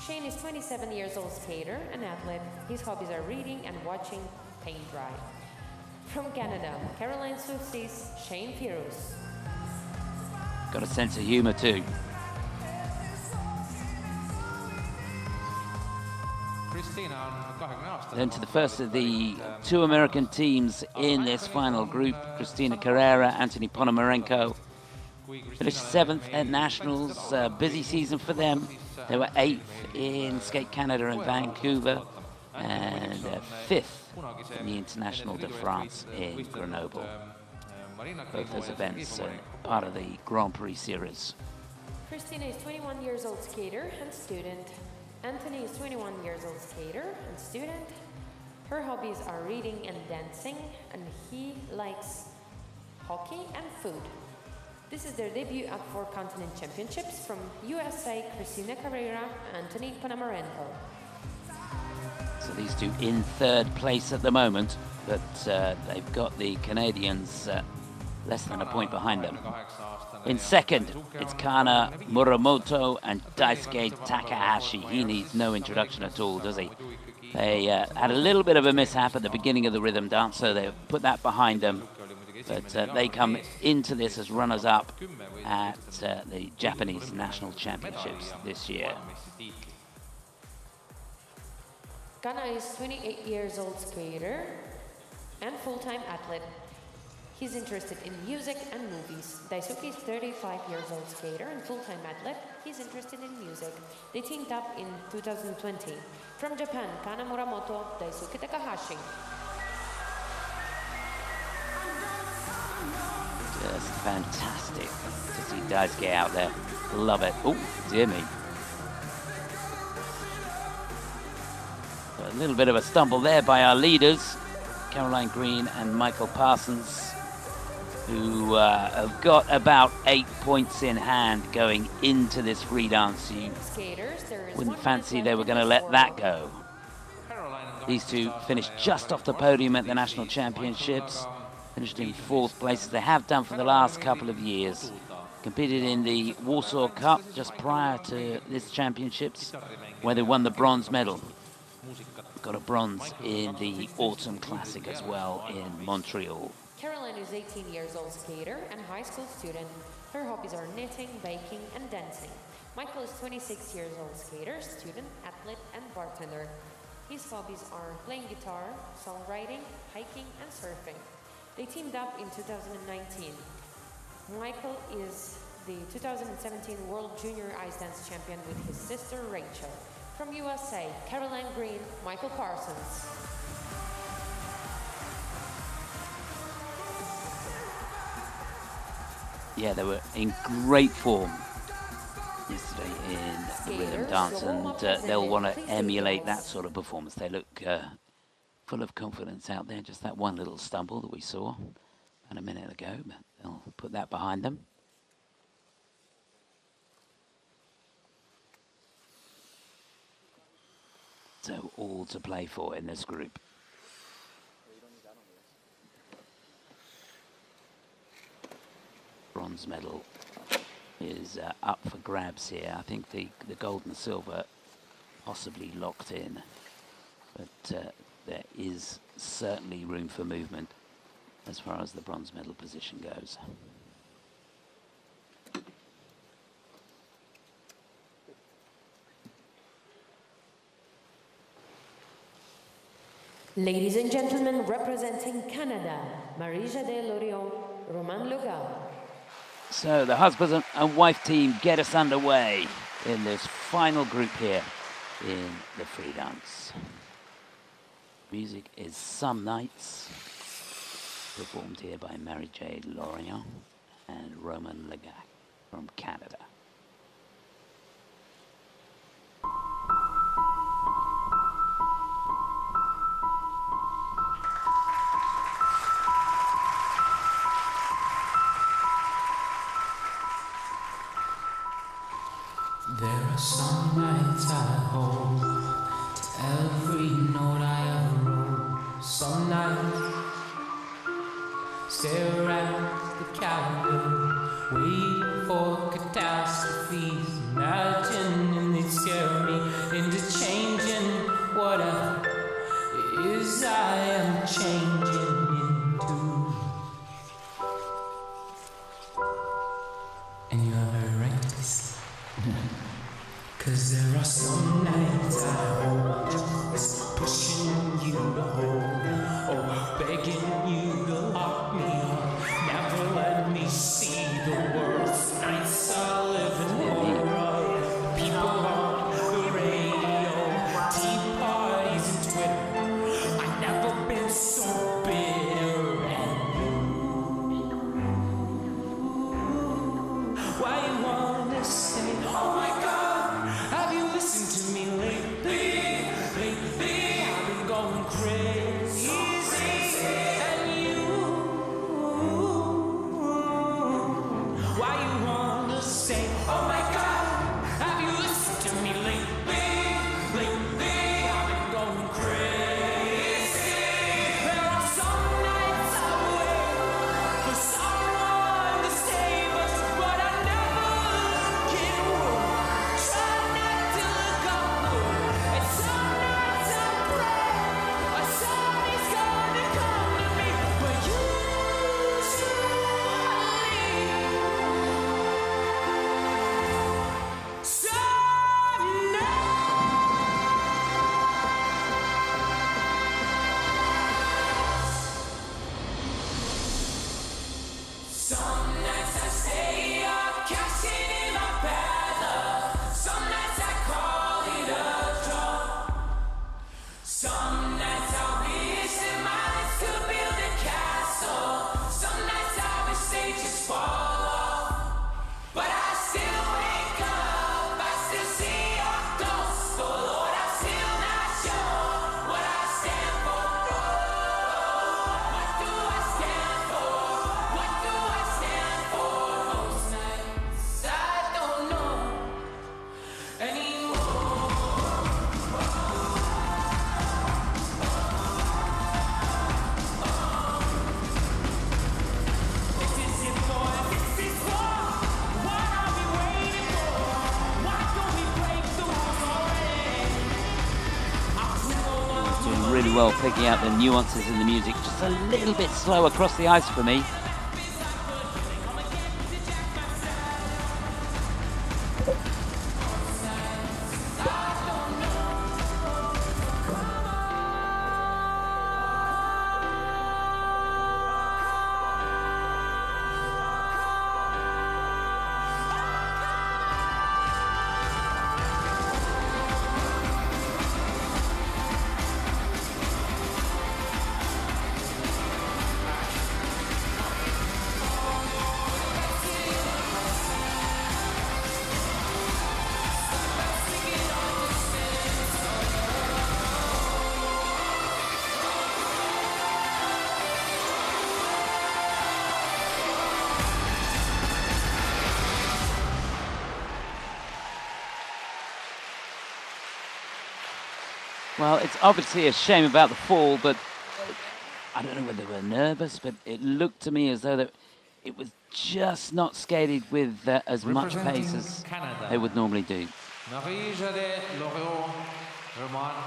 Shane is 27 years old skater and athlete. His hobbies are reading and watching paint dry. From Canada, Caroline Soussis, Shane Fierus. Got a sense of humor too. Then to the first of the two American teams in this final group, Christina Carrera, Anthony Ponomarenko. Finished 7th at Nationals, busy season for them. They were 8th in Skate Canada in Vancouver and 5th in the International de France in Grenoble. Both those events are part of the Grand Prix series. Christina is 21 years old skater and student. Anthony is 21 years old skater and student. Her hobbies are reading and dancing, and he likes hockey and food. This is their debut at 4 Continent Championships. From USA, Christina Carrera, Anthony Ponomarenko. So these two in 3rd place at the moment, but they've got the Canadians less than a point behind them. In 2nd, it's Kana Muramoto and Daisuke Takahashi. He needs no introduction at all, does he? They had a little bit of a mishap at the beginning of the rhythm dance, so they put that behind them. But they come into this as runners-up at the Japanese National Championships this year. Kana is 28 years old skater and full-time athlete. He's interested in music and movies. Daisuke is 35 years old skater and full-time athlete. He's interested in music. They teamed up in 2020. From Japan, Kana Muramoto, Daisuke Takahashi. Just fantastic to see Daisuke out there. Love it. Oh, dear me. A little bit of a stumble there by our leaders, Caroline Green and Michael Parsons, who have got about 8 points in hand going into this free dance. You wouldn't fancy they were going to let that go. These two finished just off the podium at the National Championships, finished in 4th place, as they have done for the last couple of years. Competed in the Warsaw Cup just prior to this championships, where they won the bronze medal. Got a bronze in the Autumn Classic as well in Montreal. Caroline is 18 years old skater and high school student. Her hobbies are knitting, baking, and dancing. Michael is 26 years old skater, student, athlete, and bartender. His hobbies are playing guitar, songwriting, hiking, and surfing. They teamed up in 2019. Michael is the 2017 World Junior Ice Dance Champion with his sister Rachel. From USA, Caroline Green, Michael Parsons. Yeah, they were in great form yesterday in the rhythm dance, and they'll want to emulate that sort of performance. They look full of confidence out there. Just that one little stumble that we saw about a minute ago, but they'll put that behind them. So all to play for in this group. Bronze medal is up for grabs here. I think the gold and silver possibly locked in, but there is certainly room for movement as far as the bronze medal position goes. Ladies and gentlemen, representing Canada, Marie-Jade Lorion, Roman Legal. So the husband and wife team get us underway in this final group here in the free dance. Music is Some Nights, performed here by Marie-Jade Lorion and Roman Legal from Canada. Some nights I hold to every note I ever wrote. Some nights stare at the calendar, waiting for catastrophes, imagining they scare me into changing whatever it is I am changing into. And you are very right to be sleep. 'Cause there are some nights I hold just pushing you to hold, oh, begging you to lock me up, never let me see the worst nights I live in horror of. People on the radio, tea parties and Twitter. I've never been so bitter. And why you wanna say, oh my God, have you listened to me lately? Lately, I've been going crazy. And you, why you wanna say, oh my God, have you listened to me lately? Lately, I've been going crazy. There are some nights I wait for someone to save us, but I never can work. Try not to look upward. And some nights I pray somebody's gonna come to me, but usually some nights I stay up, cashing in my bad luck. Some nights I call it a draw. Some nights I wish that my lights could build a castle. Some nights I wish they just fall off. But I still wake up, I still see your ghost. Oh Lord, I'm still not sure what I stand for. What do I stand for? What do I stand for? Most nights I don't know anymore. This is it, boy. This is war. What are we waiting for? Why don't we break the rules already? Doing really well picking out the nuances in the music. Just a little bit slow across the ice for me. Well, it's obviously a shame about the fall, but I don't know whether they were nervous, but it looked to me as though that it was just not skated with as much pace as they would normally do.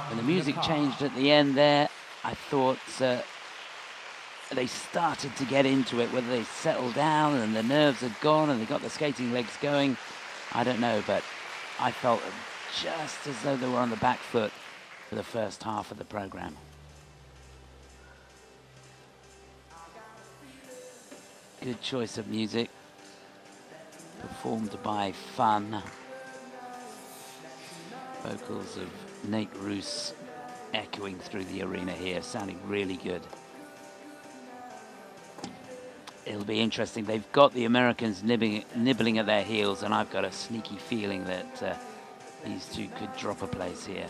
When the music changed at the end there, I thought they started to get into it, whether they settled down and the nerves had gone and they got the skating legs going, I don't know, but I felt just as though they were on the back foot for the first half of the program. Good choice of music, performed by Fun. Vocals of Nate Roos echoing through the arena here, sounding really good. It'll be interesting. They've got the Americans nibbling at their heels, and I've got a sneaky feeling that these two could drop a place here.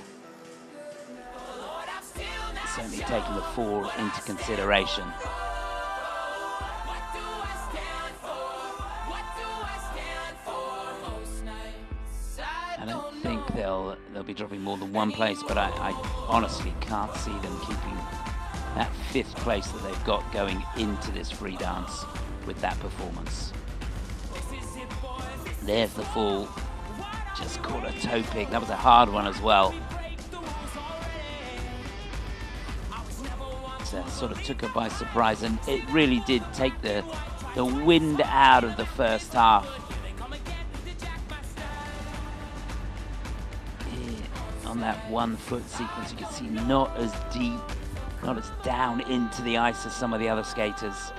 Certainly taking the fall into consideration. think they'll be dropping more than one place, but I honestly can't see them keeping that 5th place that they've got going into this free dance with that performance. There's the fall. Just caught a toe pick. That was a hard one as well. So sort of took her by surprise, and it really did take the wind out of the first half. On that 1 foot sequence, you can see not as deep, not as down into the ice as some of the other skaters.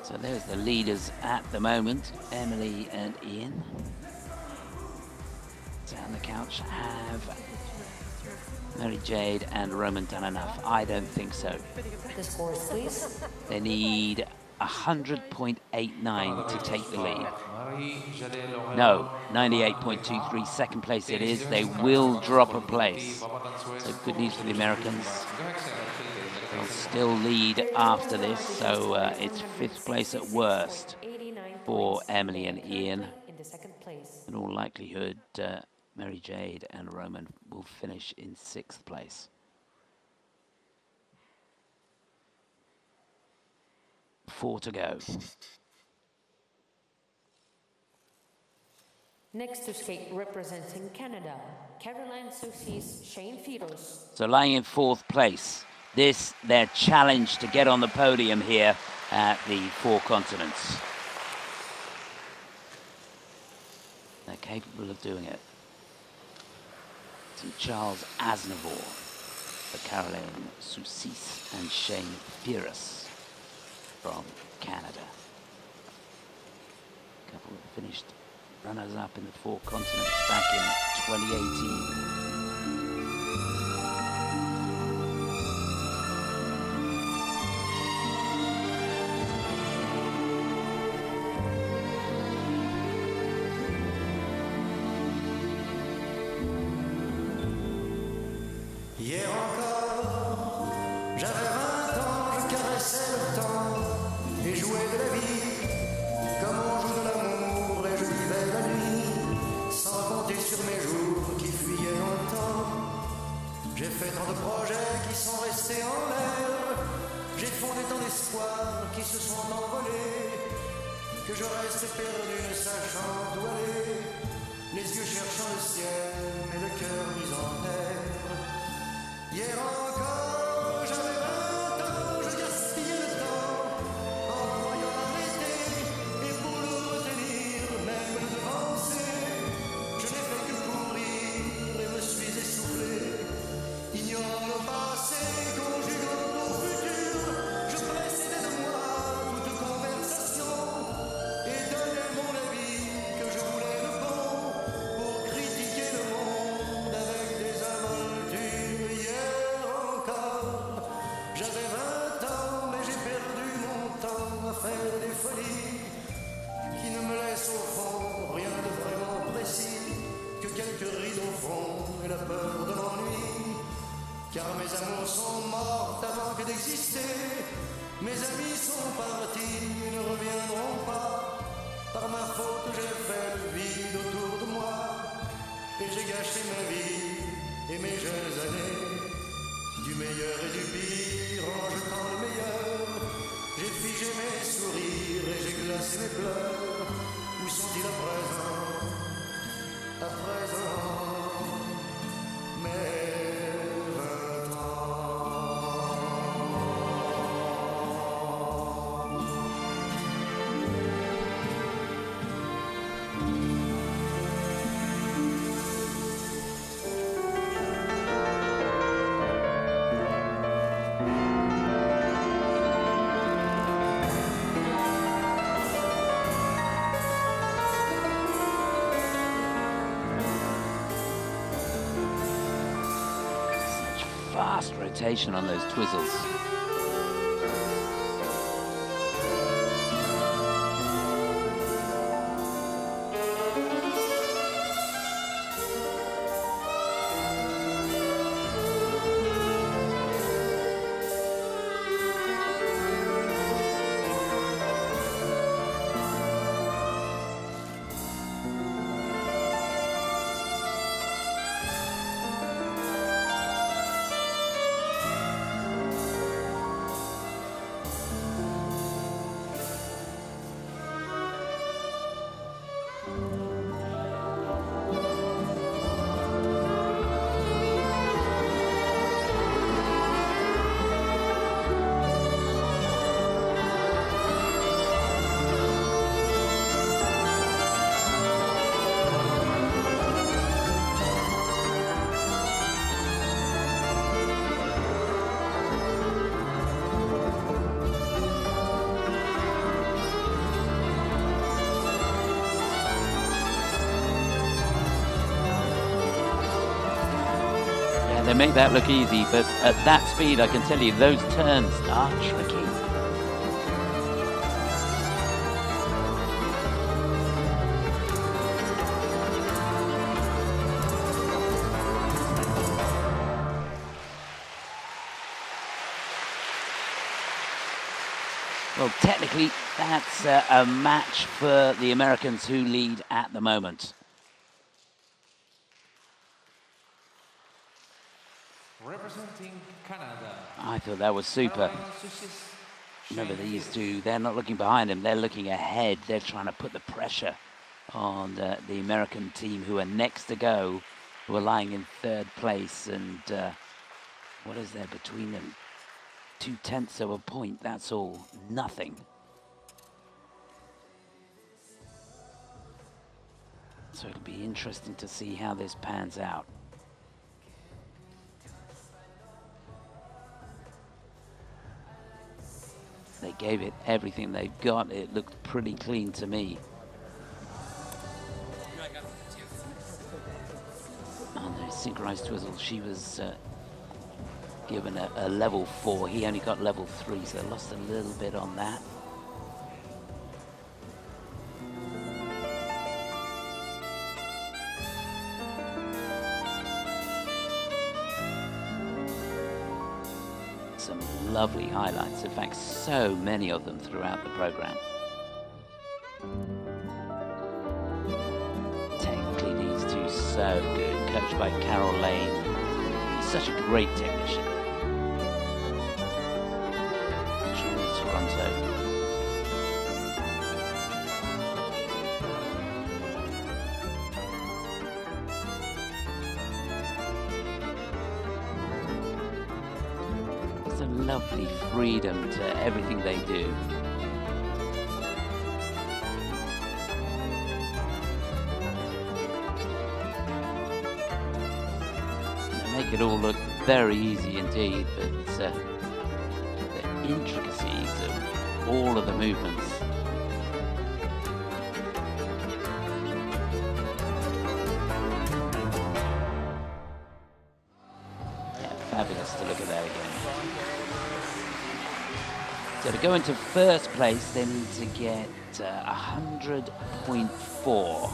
So there's the leaders at the moment, Emily and Ian. Down the couch have Mary Jade and Roman done enough? I don't think so. The scores, please. They need 100.89 to take the lead. No, 98.23, second place it is. They will drop a place. So good news for the Americans. They'll still lead after this, so it's 5th place at worst for Emily and Ian. In all likelihood, Mary Jade and Roman will finish in 6th place. Four to go. Next to skate representing Canada, Caroline Soucy's Shane Feeders. So lying in 4th place. This, their challenge to get on the podium here at the 4 continents. They're capable of doing it. St. Charles Aznavour for Caroline Soucy and Shane Feeders from Canada. A couple of finished runners-up in the 4 continents back in 2018. Hier encore, j'avais 20 ans, je caressais le temps et jouais de la vie comme on joue de l'amour, et je vivais la nuit sans compter sur mes jours qui fuyaient longtemps. J'ai fait tant de projets qui sont restés en l'air, j'ai fondé tant d'espoirs qui se sont envolés, que je reste perdu ne sachant où aller, les yeux cherchant le ciel mais le cœur mis en terre. Hier encore, j'avais 20 ans, je gaspillais le temps en croyant l'arrêter et pour le retenir, même le devancer. Je n'ai fait que courir et me suis essoufflé, ignorant le passé, conjuguant au futur. Je précédais de moi toute conversation et donnais mon avis que je voulais le bon pour critiquer le monde avec des aventures. J'avais 20 ans, mais j'ai perdu mon temps à faire des folies qui ne me laissent au fond rien de vraiment précis que quelques rides au fond et la peur de l'ennui. Car mes amours sont mortes avant que d'exister, mes amis sont partis et ne reviendront pas. Par ma faute, j'ai fait le vide autour de moi et j'ai gâché ma vie et mes jeunes années. Du meilleur et du pire, en jetant le meilleur, j'ai figé mes sourires et j'ai glacé mes pleurs. Où sont-ils à présent? À présent, mes 20 ans. Fast rotation on those twizzles. They make that look easy, but at that speed, I can tell you, those turns are tricky. Well, technically, that's a match for the Americans who lead at the moment. Representing Canada. I thought that was super. Remember, these two, they're not looking behind them, they're looking ahead. They're trying to put the pressure on the American team who are next to go, who are lying in third place. And what is there between them? 0.2 of a point, that's all. Nothing. So it'll be interesting to see how this pans out. They gave it everything they've got. It looked pretty clean to me. On the synchronized twizzle, she was given a level 4. He only got level 3, so they lost a little bit on that. Some lovely highlights, in fact, so many of them throughout the program. Technically, these two so good, coached by Carol Lane. He's such a great technician. Toronto. There's a lovely freedom to everything they do. They make it all look very easy indeed, but the intricacies of all of the movements. Yeah, fabulous to look at that again. So to go into first place, they need to get 100.4.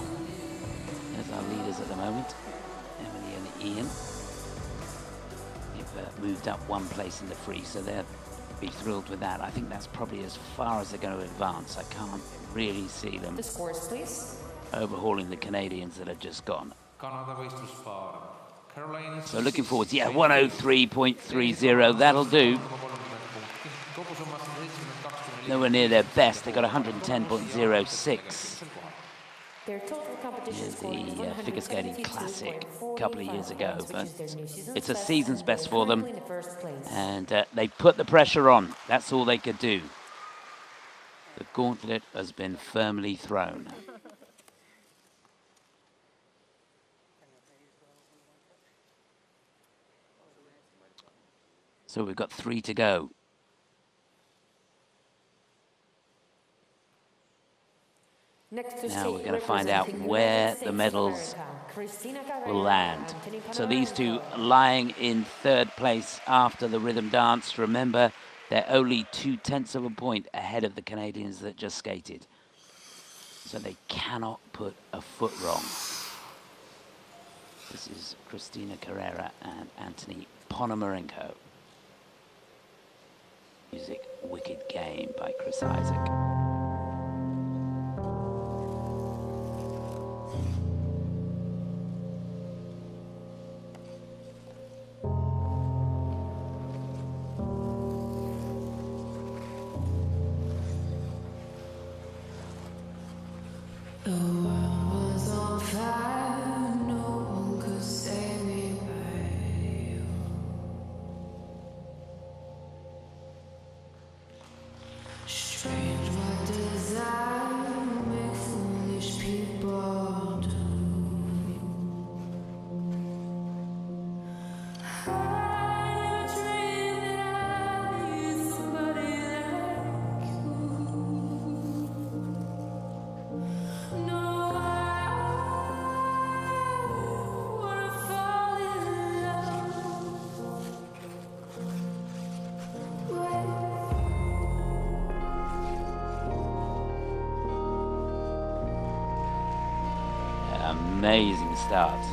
There's our leaders at the moment, Emily and Ian. They've moved up one place in the free, so they'll be thrilled with that. I think that's probably as far as they're going to advance. I can't really see them The scores, please. overhauling the Canadians that have just gone. Kanada võistluspaar. Caroline. So looking forward, yeah, 103.30, that'll do. Nowhere near their best, they got 110.06. Their total competition Here's score is the figure skating 152.45 classic a couple of years ago, points, but which is their new season's it's a best, season's and best they're for them. currently in first place. And they put the pressure on. That's all they could do. The gauntlet has been firmly thrown. So we've got 3 to go. Next to Now we're skate, going to find out representing where United the States of medals America, Christina Carrera will land. and Anthony So these two Panomarenko. lying in third place after the rhythm dance. Remember, they're only 0.2 of a point ahead of the Canadians that just skated. So they cannot put a foot wrong. This is Christina Carrera and Anthony Panomarenko. Music Wicked Game by Chris Isaac. The world was on fire, no one could save me but you. Strange what desire make foolish people do. I dream that I'll be somebody like you. No amazing start.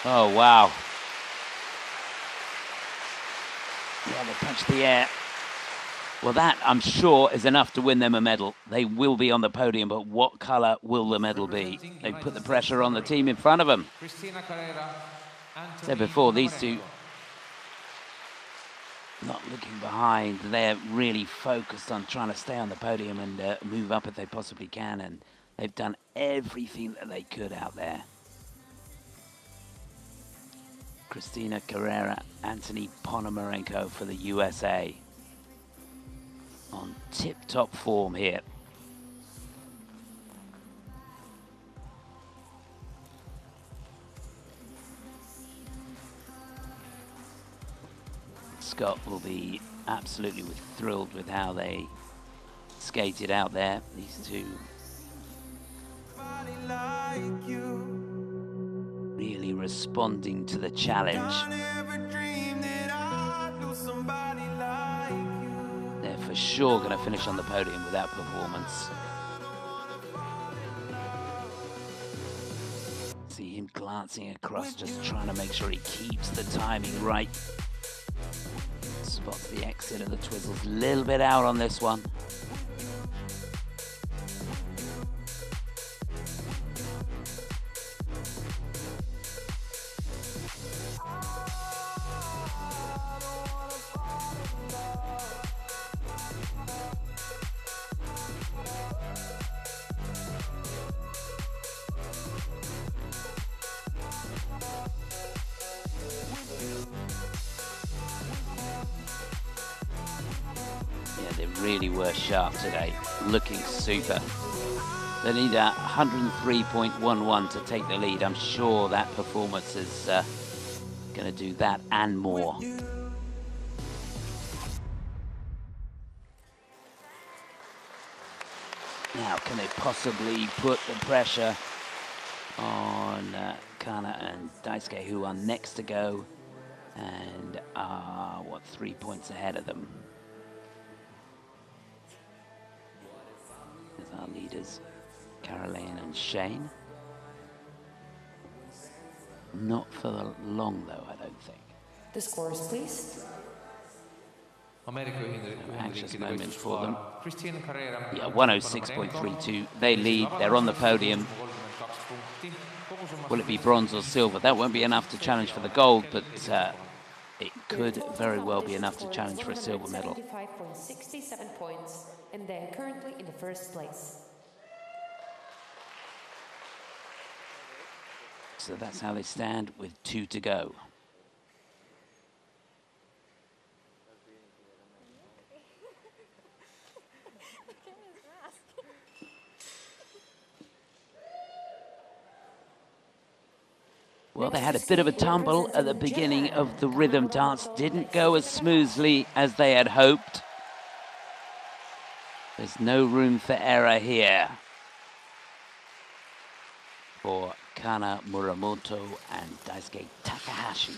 Oh, wow. Yeah, they punched the air. Well, that, I'm sure, is enough to win them a medal. They will be on the podium, but what colour will the medal be? They've put the pressure on the team in front of them. Said before, these two not looking behind. They're really focused on trying to stay on the podium and move up if they possibly can, and they've done everything that they could out there. Christina Carrera, Anthony Ponomarenko for the USA. On tip-top form here. Scott will be absolutely thrilled with how they skated out there, these two. Really responding to the challenge. They're for sure going to finish on the podium with that performance. See him glancing across, just trying to make sure he keeps the timing right. Spots the exit of the Twizzles, a little bit out on this one. Really were sharp today, looking super. They need a 103.11 to take the lead. I'm sure that performance is going to do that and more. Now, can they possibly put the pressure on Kana and Daisuke, who are next to go and are, 3 points ahead of them? There's our leaders, Caroline and Shane. Not for long, though, I don't think. The scores, please. Anxious moment for them. Yeah, 106.32. They lead. They're on the podium. Will it be bronze or silver? That won't be enough to challenge for the gold, but it could very well be enough to challenge for a silver medal. 175.67 points, and they're currently in the first place. So that's how they stand with 2 to go. Well, they had a bit of a tumble at the beginning of the rhythm dance. Didn't go as smoothly as they had hoped. There's no room for error here for Kana Muramoto and Daisuke Takahashi.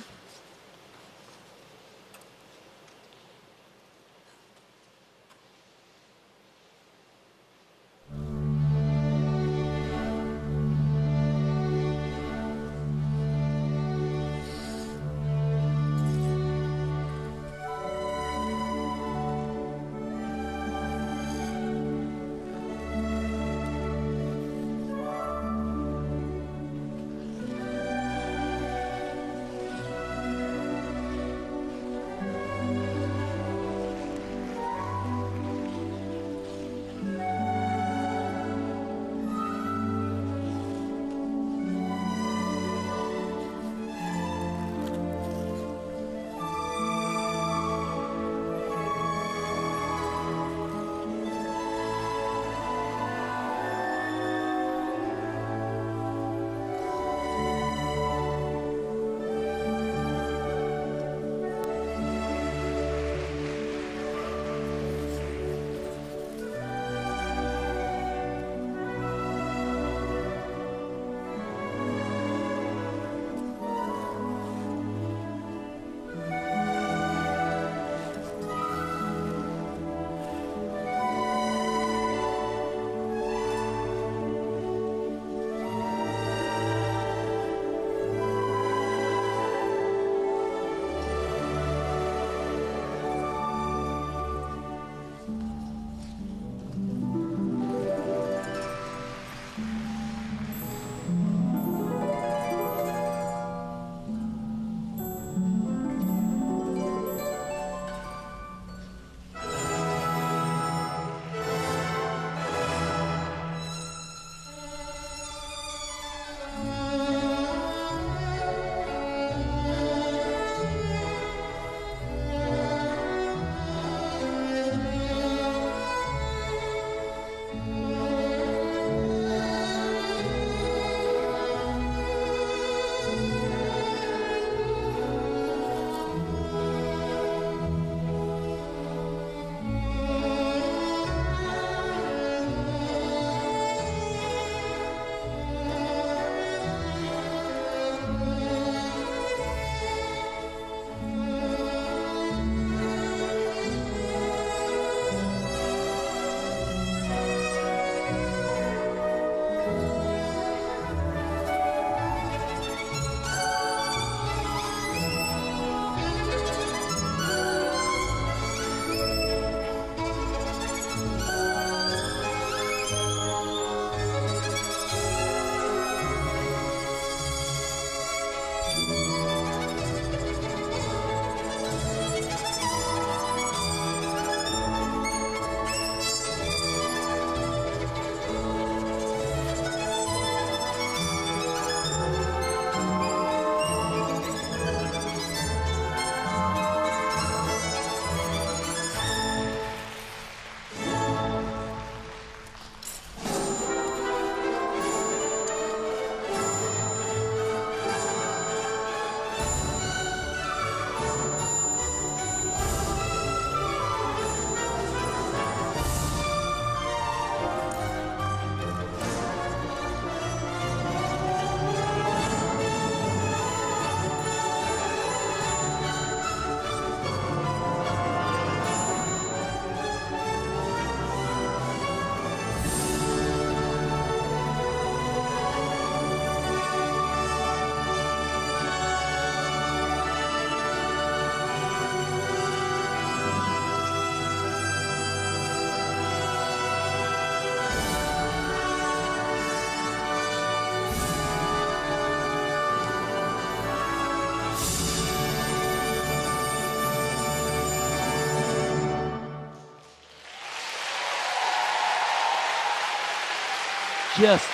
just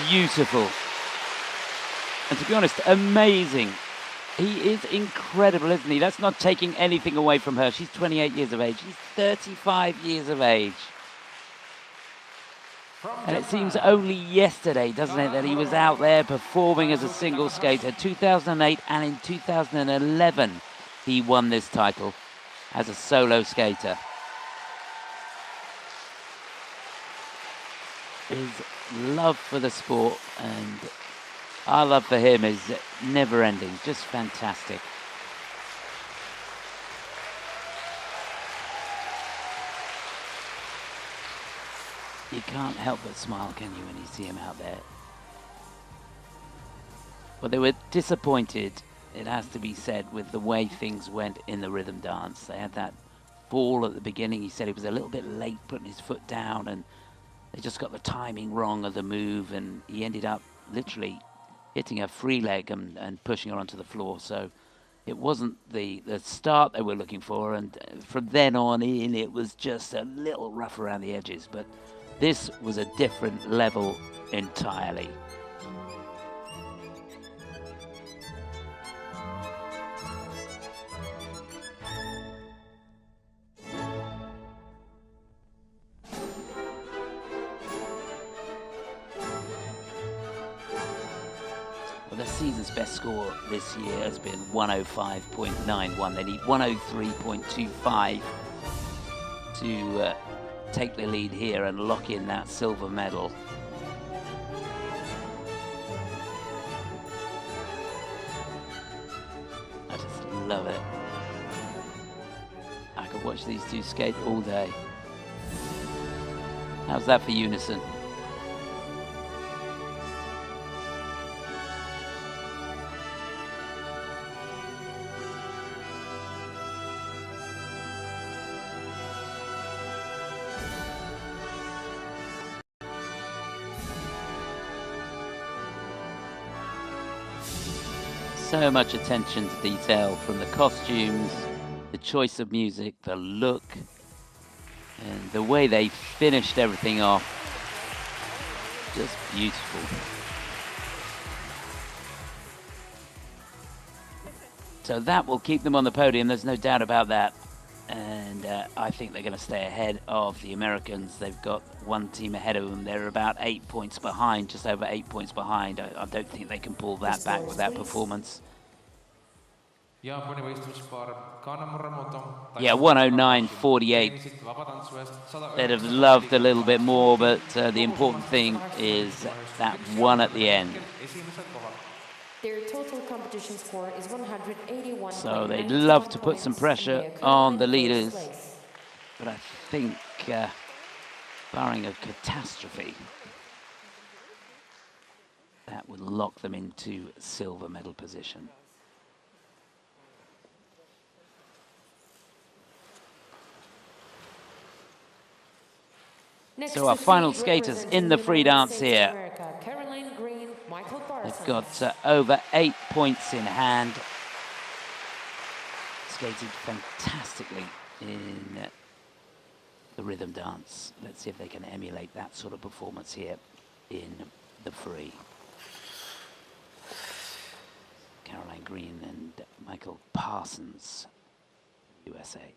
beautiful. And to be honest, amazing. He is incredible, isn't he? That's not taking anything away from her. She's 28 years of age. He's 35 years of age. And it seems only yesterday, doesn't it, that he was out there performing as a single skater. 2008 and in 2011, he won this title as a solo skater. His love for the sport and our love for him is never-ending, just fantastic. You can't help but smile, can you, when you see him out there? Well, they were disappointed, it has to be said, with the way things went in the rhythm dance. They had that fall at the beginning. He said he was a little bit late putting his foot down, and they just got the timing wrong of the move, and he ended up literally hitting a free leg and pushing her onto the floor. So it wasn't the start they were looking for, and from then on in, it was just a little rough around the edges. But this was a different level entirely. Well, the season's best score this year has been 105.91. They need 103.25 to take the lead here and lock in that silver medal. I just love it. I could watch these two skate all day. How's that for unison? So much attention to detail, from the costumes, the choice of music, the look, and the way they finished everything off. Just beautiful. So that will keep them on the podium, there's no doubt about that. And I think they're going to stay ahead of the Americans. They've got one team ahead of them. They're about 8 points behind, just over 8 points behind. I don't think they can pull that back with that performance. Yeah, 109.48. They'd have loved a little bit more, but the important thing is that one at the end. Their total competition score is 181. So they'd love to put some pressure on the leaders, but I think, barring a catastrophe, that would lock them into silver medal position. So our final skaters in the free dance here. They've got over 8 points in hand. Skated fantastically in the rhythm dance. Let's see if they can emulate that sort of performance here in the free. Caroline Green and Michael Parsons, USA.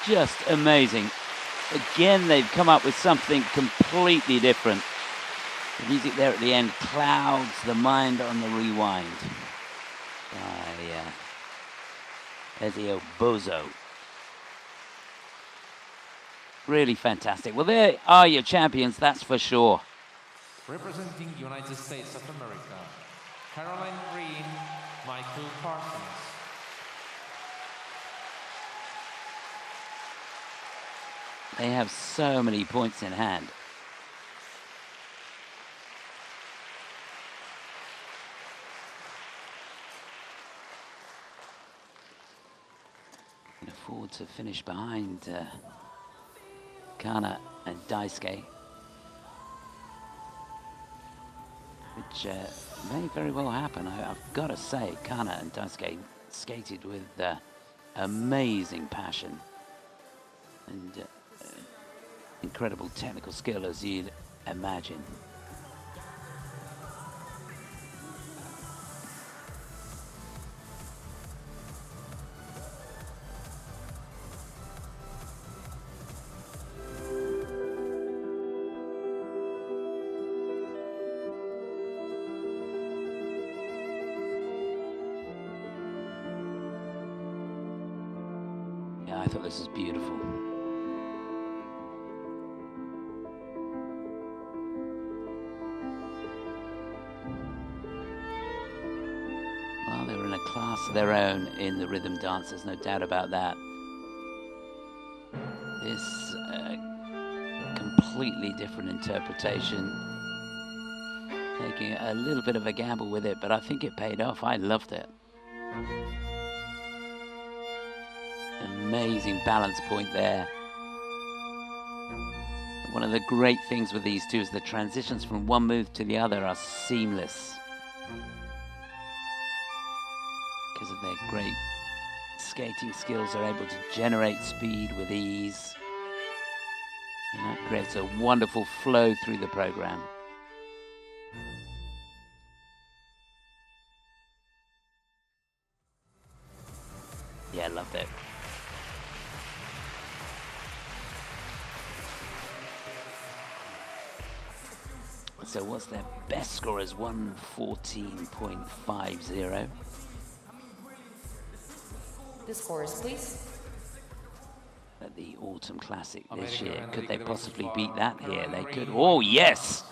just amazing. Again, they've come up with something completely different. The music there at the end clouds the mind on the rewind by Ezio Bozo. Really fantastic. Well, there are your champions, that's for sure. Representing United States of America, Caroline Green, Michael Parsons. They have so many points in hand. Can afford to finish behind Kana and Daisuke, which may very well happen. I've got to say, Kana and Daisuke skated with amazing passion and incredible technical skill, as you'd imagine. Yeah, I thought this was beautiful. Well, they were in a class of their own in the rhythm dance, there's no doubt about that. This completely different interpretation, taking a little bit of a gamble with it, but I think it paid off. I loved it. Amazing balance point there. One of the great things with these two is the transitions from one move to the other are seamless. Because of their great skating skills, they're able to generate speed with ease. And that creates a wonderful flow through the program. Yeah, I loved it. So what's their best score is 114.50. The scores, please. At the Autumn Classic this year. Could they possibly beat that here? They could. Oh, yes!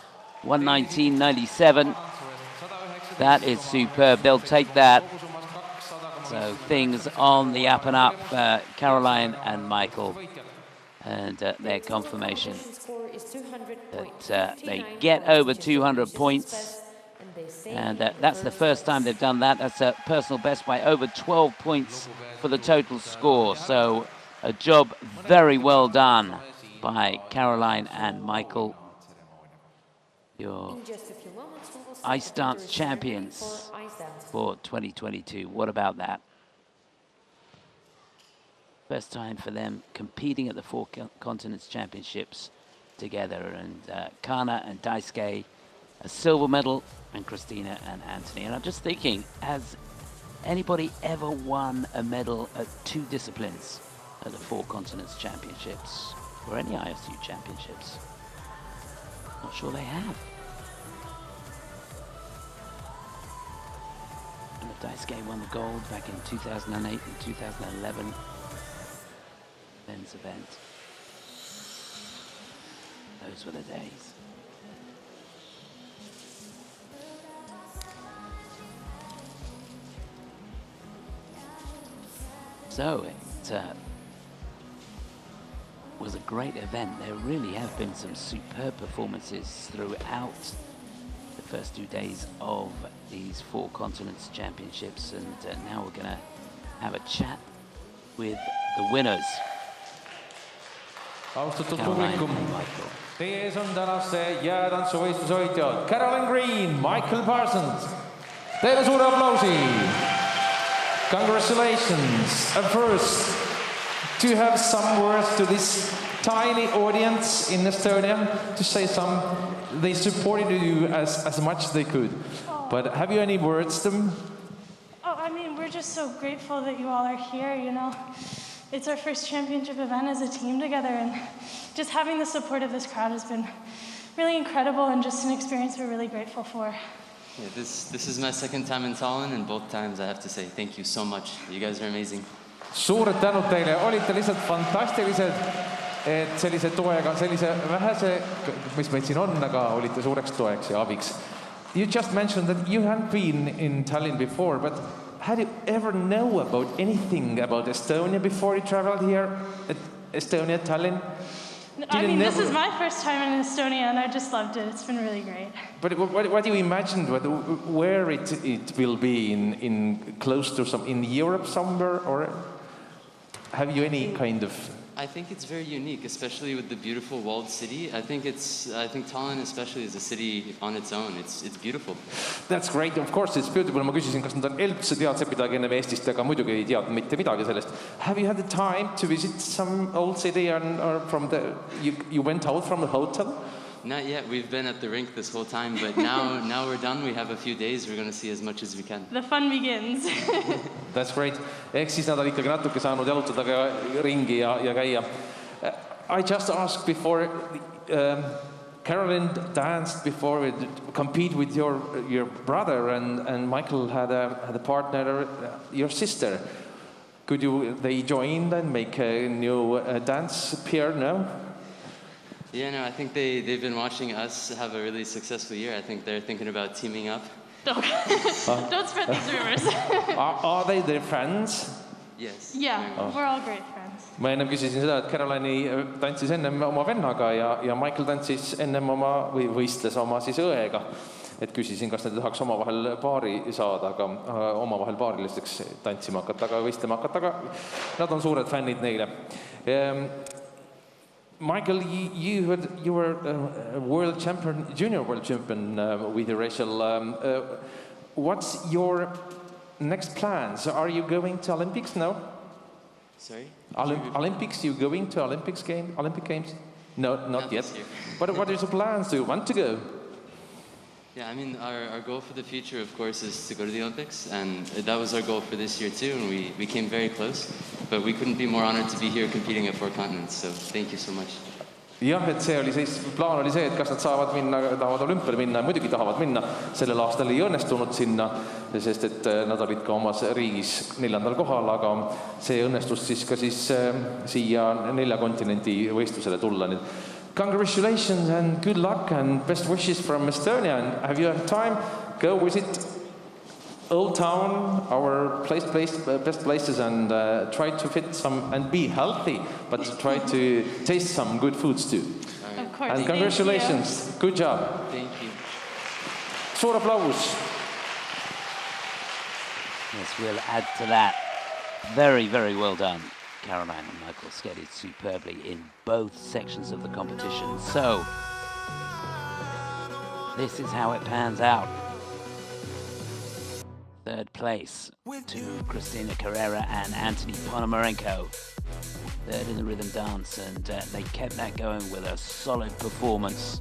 119.97. That is superb. They'll take that. So things on the up and up for Caroline and Michael. And their confirmation that they get over 200 points. And that's the first time they've done that. That's a personal best by over 12 points for the total score. So a job very well done by Caroline and Michael, your ice dance champions for 2022. What about that? First time for them competing at the Four Continents Championships together. And Kana and Daisuke, a silver medal, and Christina and Anthony. And I'm just thinking, has anybody ever won a medal at 2 disciplines at the Four Continents Championships or any ISU championships? Not sure they have. And Daisuke won the gold back in 2008 and 2011. Men's event. Those were the days. So it was a great event. There really have been some superb performances throughout the first 2 days of these Four Continents Championships, and now we're going to have a chat with the winners. Austatud publikum, teie ees on tänaste jäätantsuvõistluse hoidjad Caroline Green, Michael Parsons. Teile suure aplausi. Congratulations. And first, to have some words to this tiny audience in Estonia, to say they supported you as much as they could. But have you any words to them? Oh, I mean, we're just so grateful that you all are here, you know. it's our first championship event as a team together, and just having the support of this crowd has been really incredible and just an experience we're really grateful for. Yeah, this is my second time in Tallinn, and both times I have to say thank you so much. You guys are amazing. Suured tänud teile, olite lihtsalt fantastilised, et sellise toega, sellise vähese, mis meid siin on, aga olite suureks toeks ja abiks. You just mentioned that you hadn't been in Tallinn before, but had you ever know about anything about Estonia before you traveled here at Estonia, Tallinn? I mean, this is my first time in Estonia, and I just loved it. It's been really great. But what do you imagine where it will be in close to in Europe somewhere, or have you any kind of? I think it's very unique, especially with the beautiful walled city. I think Tallinn especially is a city on its own. It's beautiful. That's great. Of course it's beautiful. Ma küsisin, kas nad on üldse teadsid midagi enne Eestist, aga muidugi ei teadnud mitte midagi sellest. Have you had the time to visit some old city or from you went out from the hotel? Not yet. We've been at the rink this whole time, but now we're done. We have a few days. We're going to see as much as we can. The fun begins. That's great. Ehk siis nad on ikkagi natuke saanud jalutada ka ringi ja käia. I just asked before, Caroline danced before, compete with your brother, and Michael had a partner, your sister. Could they join and make a new dance pair now? Yeah, no, I think they've been watching us have a really successful year. I think they're thinking about teaming up. Don't spread these rumors. Are they their friends? Yes. Yeah, we're all great friends. Ma ennem küsisin seda, et Caroline'i tantsis ennem oma vennaga ja Michael tantsis ennem võistles oma siis õega. Et küsisin, kas nad tahaks omavahel paari saada, aga omavahel paarilisteks tantsima hakata, aga võistlema hakata, aga nad on suured fännid neile. Michael, you were world champion, junior world champion with Rachel. What's your next plans? Are you going to Olympics now? Sorry? Olympics? You going to Olympic Games? No, not yet. What are your plans? Do you want to go? Yeah, I mean, our goal for the future, of course, is to go to the Olympics, and that was our goal for this year too, and we came very close, but we couldn't be more honored to be here competing at 4 continents, so thank you so much. Jah, et plaan oli see, et kas nad tahavad olümpiale minna, muidugi tahavad minna. Sellel aastal ei õnnestunud sinna, sest et nad olid ka omas riigis 4. kohal, aga see õnnestus siis ka siia 4 kontinendi võistlusele tulla. Congratulations and good luck and best wishes from Estonia. And have you had time? Go visit Old Town, our best places, and try to fit some and be healthy, but try to taste some good foods too. Of course. And congratulations. Good job. Thank you. Suur applaus. Yes, we'll add to that. Very, very well done. Caroline and Michael skated superbly in both sections of the competition. So, this is how it pans out. 3rd place to Christina Carrera and Anthony Ponomarenko. 3rd in the rhythm dance, and they kept that going with a solid performance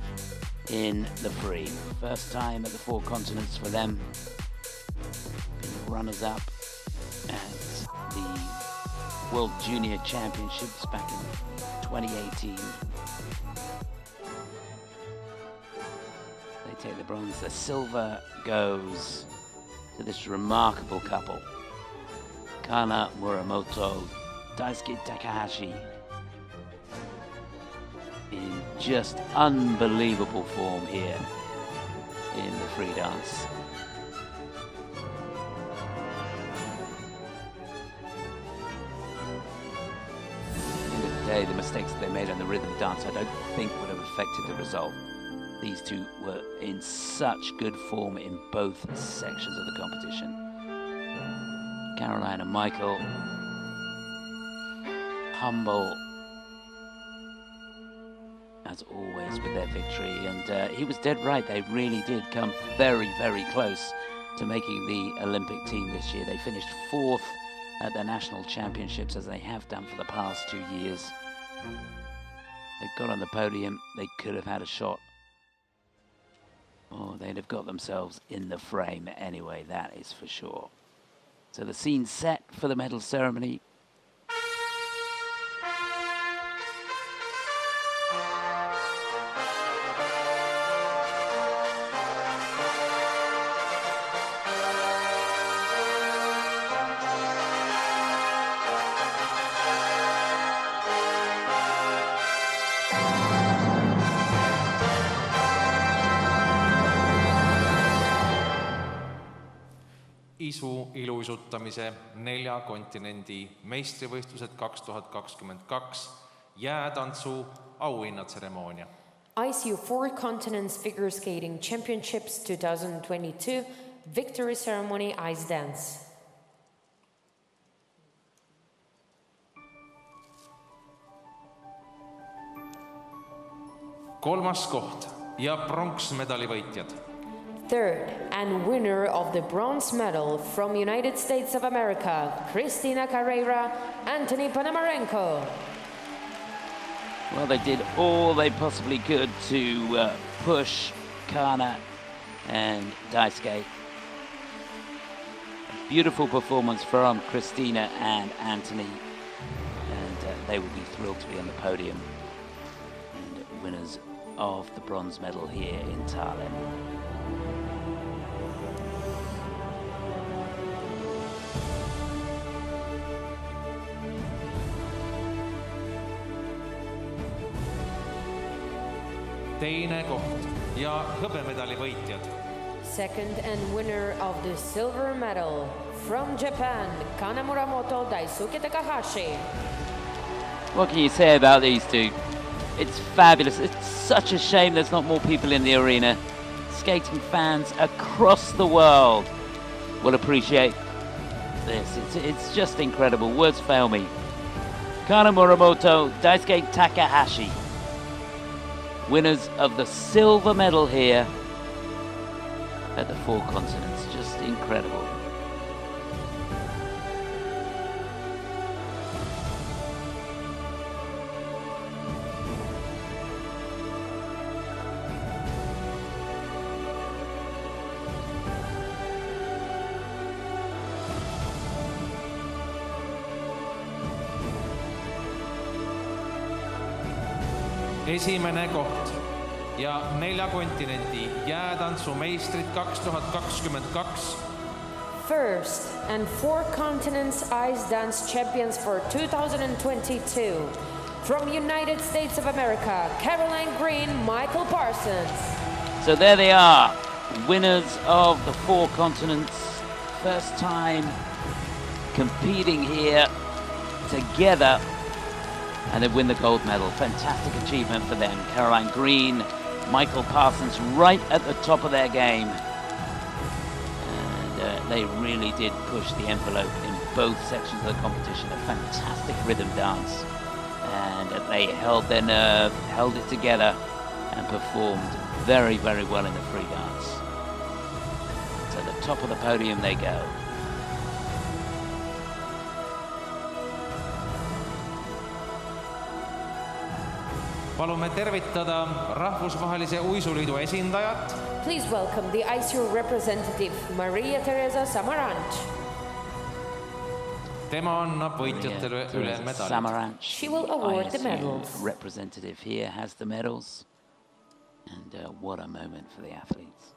in the free. First time at the 4 continents for them. Been runners-up at the World Junior Championships back in 2018. They take the bronze. The silver goes to this remarkable couple, Kana Muramoto, Daisuke Takahashi, in just unbelievable form here in the free dance. The mistakes that they made on the rhythm dance I don't think would have affected the result. These two were in such good form in both sections of the competition. Caroline and Michael, humble as always with their victory, and he was dead right. They really did come very, very close to making the Olympic team this year. They finished 4th at the national championships, as they have done for the past 2 years. They got on the podium, they could have had a shot. Oh, they'd have got themselves in the frame anyway, that is for sure. So the scene's set for the medal ceremony. ISU iluuisutamise 4 kontinendi meistrivõistlused 2022 jäätantsu auhinnatseremoonia. ISU 4 Continents Figure Skating Championships 2022 Victory Ceremony Ice Dance. Kolmas koht ja pronksmedali võitjad. Third and winner of the bronze medal from United States of America, Christina Carrera, Anthony Panamarenko. Well, they did all they possibly could to push Kana and Daisuke. A beautiful performance from Christina and Anthony, and they will be thrilled to be on the podium and winners of the bronze medal here in Tallinn. Teine koht ja hõbemedali võitjad. Second and winner of the silver medal from Japan, Kanamuramoto Daisuke Takahashi. What can you say about these two? It's fabulous. It's such a shame there's not more people in the arena. Skating fans across the world will appreciate this. It's just incredible. Words fail me. Kanamuramoto, Daisuke Takahashi, winners of the silver medal here at the 4 continents. Just incredible. Esimene koht ja 4 kontinendi jäätantsu meistrid 2022. First and 4 continents ice dance champions for 2022 from United States of America, Caroline Green, Michael Parsons. So there they are, winners of the 4 continents. First time competing here together, and they win the gold medal. Fantastic achievement for them. Caroline Green, Michael Parsons right at the top of their game. And they really did push the envelope in both sections of the competition. A fantastic rhythm dance. And they held their nerve, held it together, and performed very, very well in the free dance. To the top of the podium they go. Palume tervitada Rahvusvahelise Uisuliidu esindajat. Please welcome the ISU representative, Maria Teresa Samaranch. Tema annab võitjatele üle medalid. She will award the medals. Representative here has the medals. And what a moment for the athletes.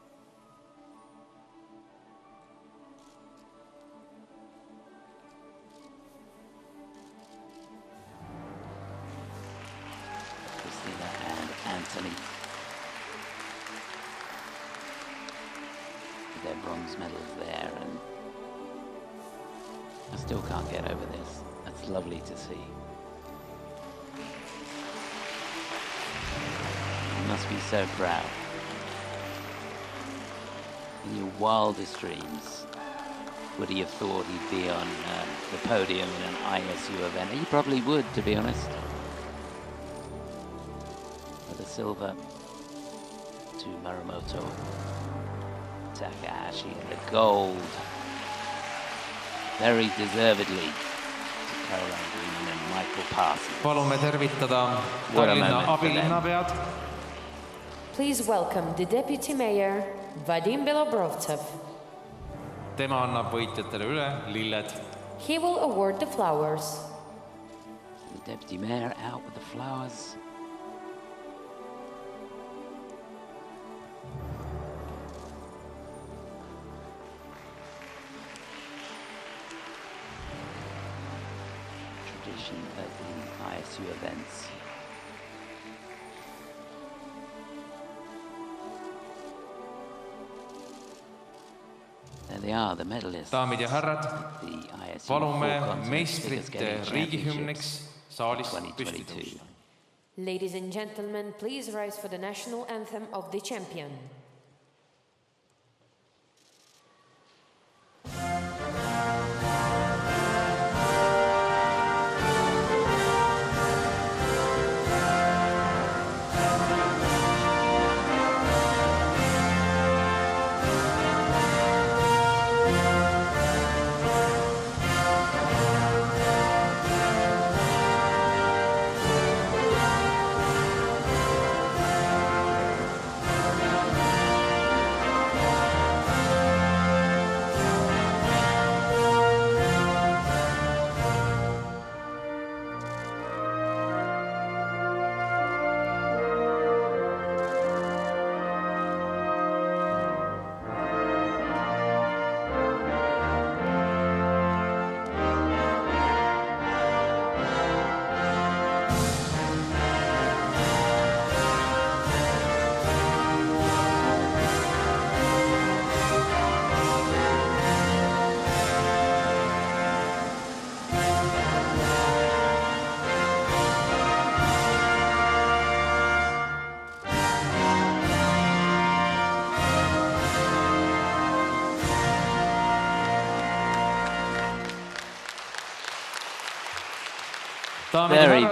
Anthony, their bronze medals there, and I still can't get over this. That's lovely to see. You must be so proud. In your wildest dreams, would he have thought he'd be on the podium in an ISU event? He probably would, to be honest. The silver to Muramoto Takahashi, and the gold very deservedly to Caroline Green and Michael Parsons. Palume tervitada Tallinna abilinnapead. Please welcome the Deputy Mayor, Vadim Belobrovtsev. Tema annab võitjatele üle lilled. He will award the flowers. The Deputy Mayor out with the flowers. At the ISU events. And they are, the medalists. daamid ja härrad, The ISU palume Four Continents meistrite Figure Skating riigihümniks Championships saalist 2022. püsti tõusta. Ladies and gentlemen, please rise for the national anthem of the champion.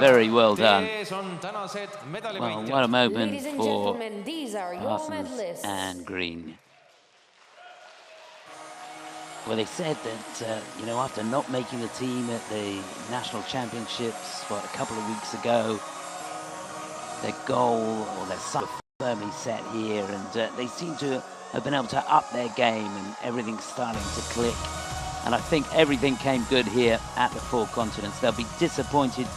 Very well done. Well, Well, what a moment Ladies and for gentlemen, these are your Parsons medalists. and Green. Well, they said that, after not making the team at the national championships, a couple of weeks ago, their goal or their sight was firmly set here, and they seem to have been able to up their game, and everything's starting to click. And I think everything came good here at the Four Continents. They'll be disappointed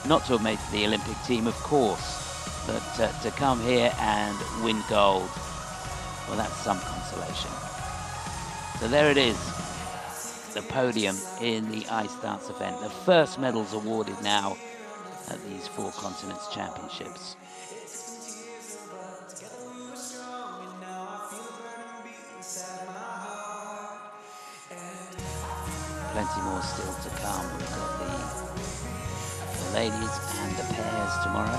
not to have made the Olympic team, of course, but to come here and win gold, well, that's some consolation. So there it is, the podium in the ice dance event. The first medals awarded now at these Four Continents Championships. Plenty more still to come. We've got the ladies and the pairs tomorrow.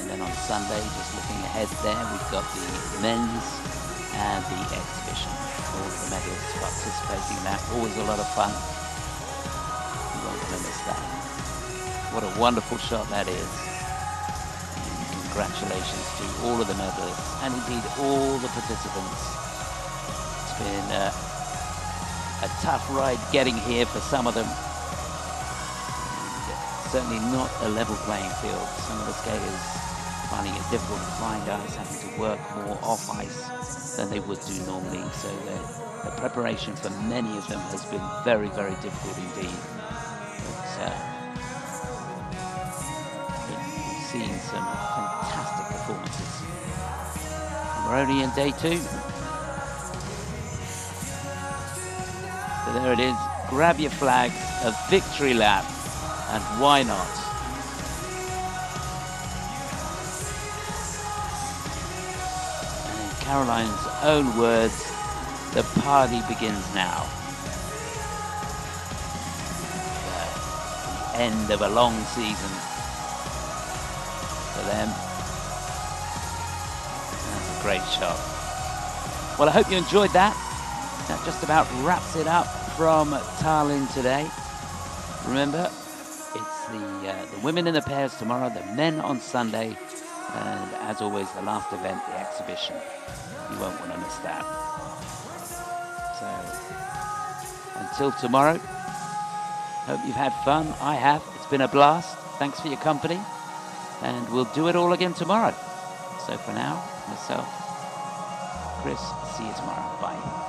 And then on Sunday, just looking ahead there, we've got the men's and the exhibition. All of the medalists participating in that. Always a lot of fun. You won't want to miss that. What a wonderful shot that is. And congratulations to all of the medalists and indeed all the participants. It's been a tough ride getting here for some of them. And certainly not a level playing field. Some of the skaters finding it difficult to find ice, having to work more off ice than they would do normally. So the preparation for many of them has been very, very difficult indeed. But we've seen some fantastic performances. And we're only in day 2. So there it is, grab your flags, a victory lap, and why not? And in Caroline's own words, the party begins now. The end of a long season for them. That's a great shot. Well, I hope you enjoyed that. That just about wraps it up from Tallinn today. Remember, it's the women in the pairs tomorrow, the men on Sunday, and as always, the last event, the exhibition. You won't want to miss that. So, until tomorrow, hope you've had fun. I have. It's been a blast. Thanks for your company, and we'll do it all again tomorrow. So for now, myself, Chris, see you tomorrow. Bye.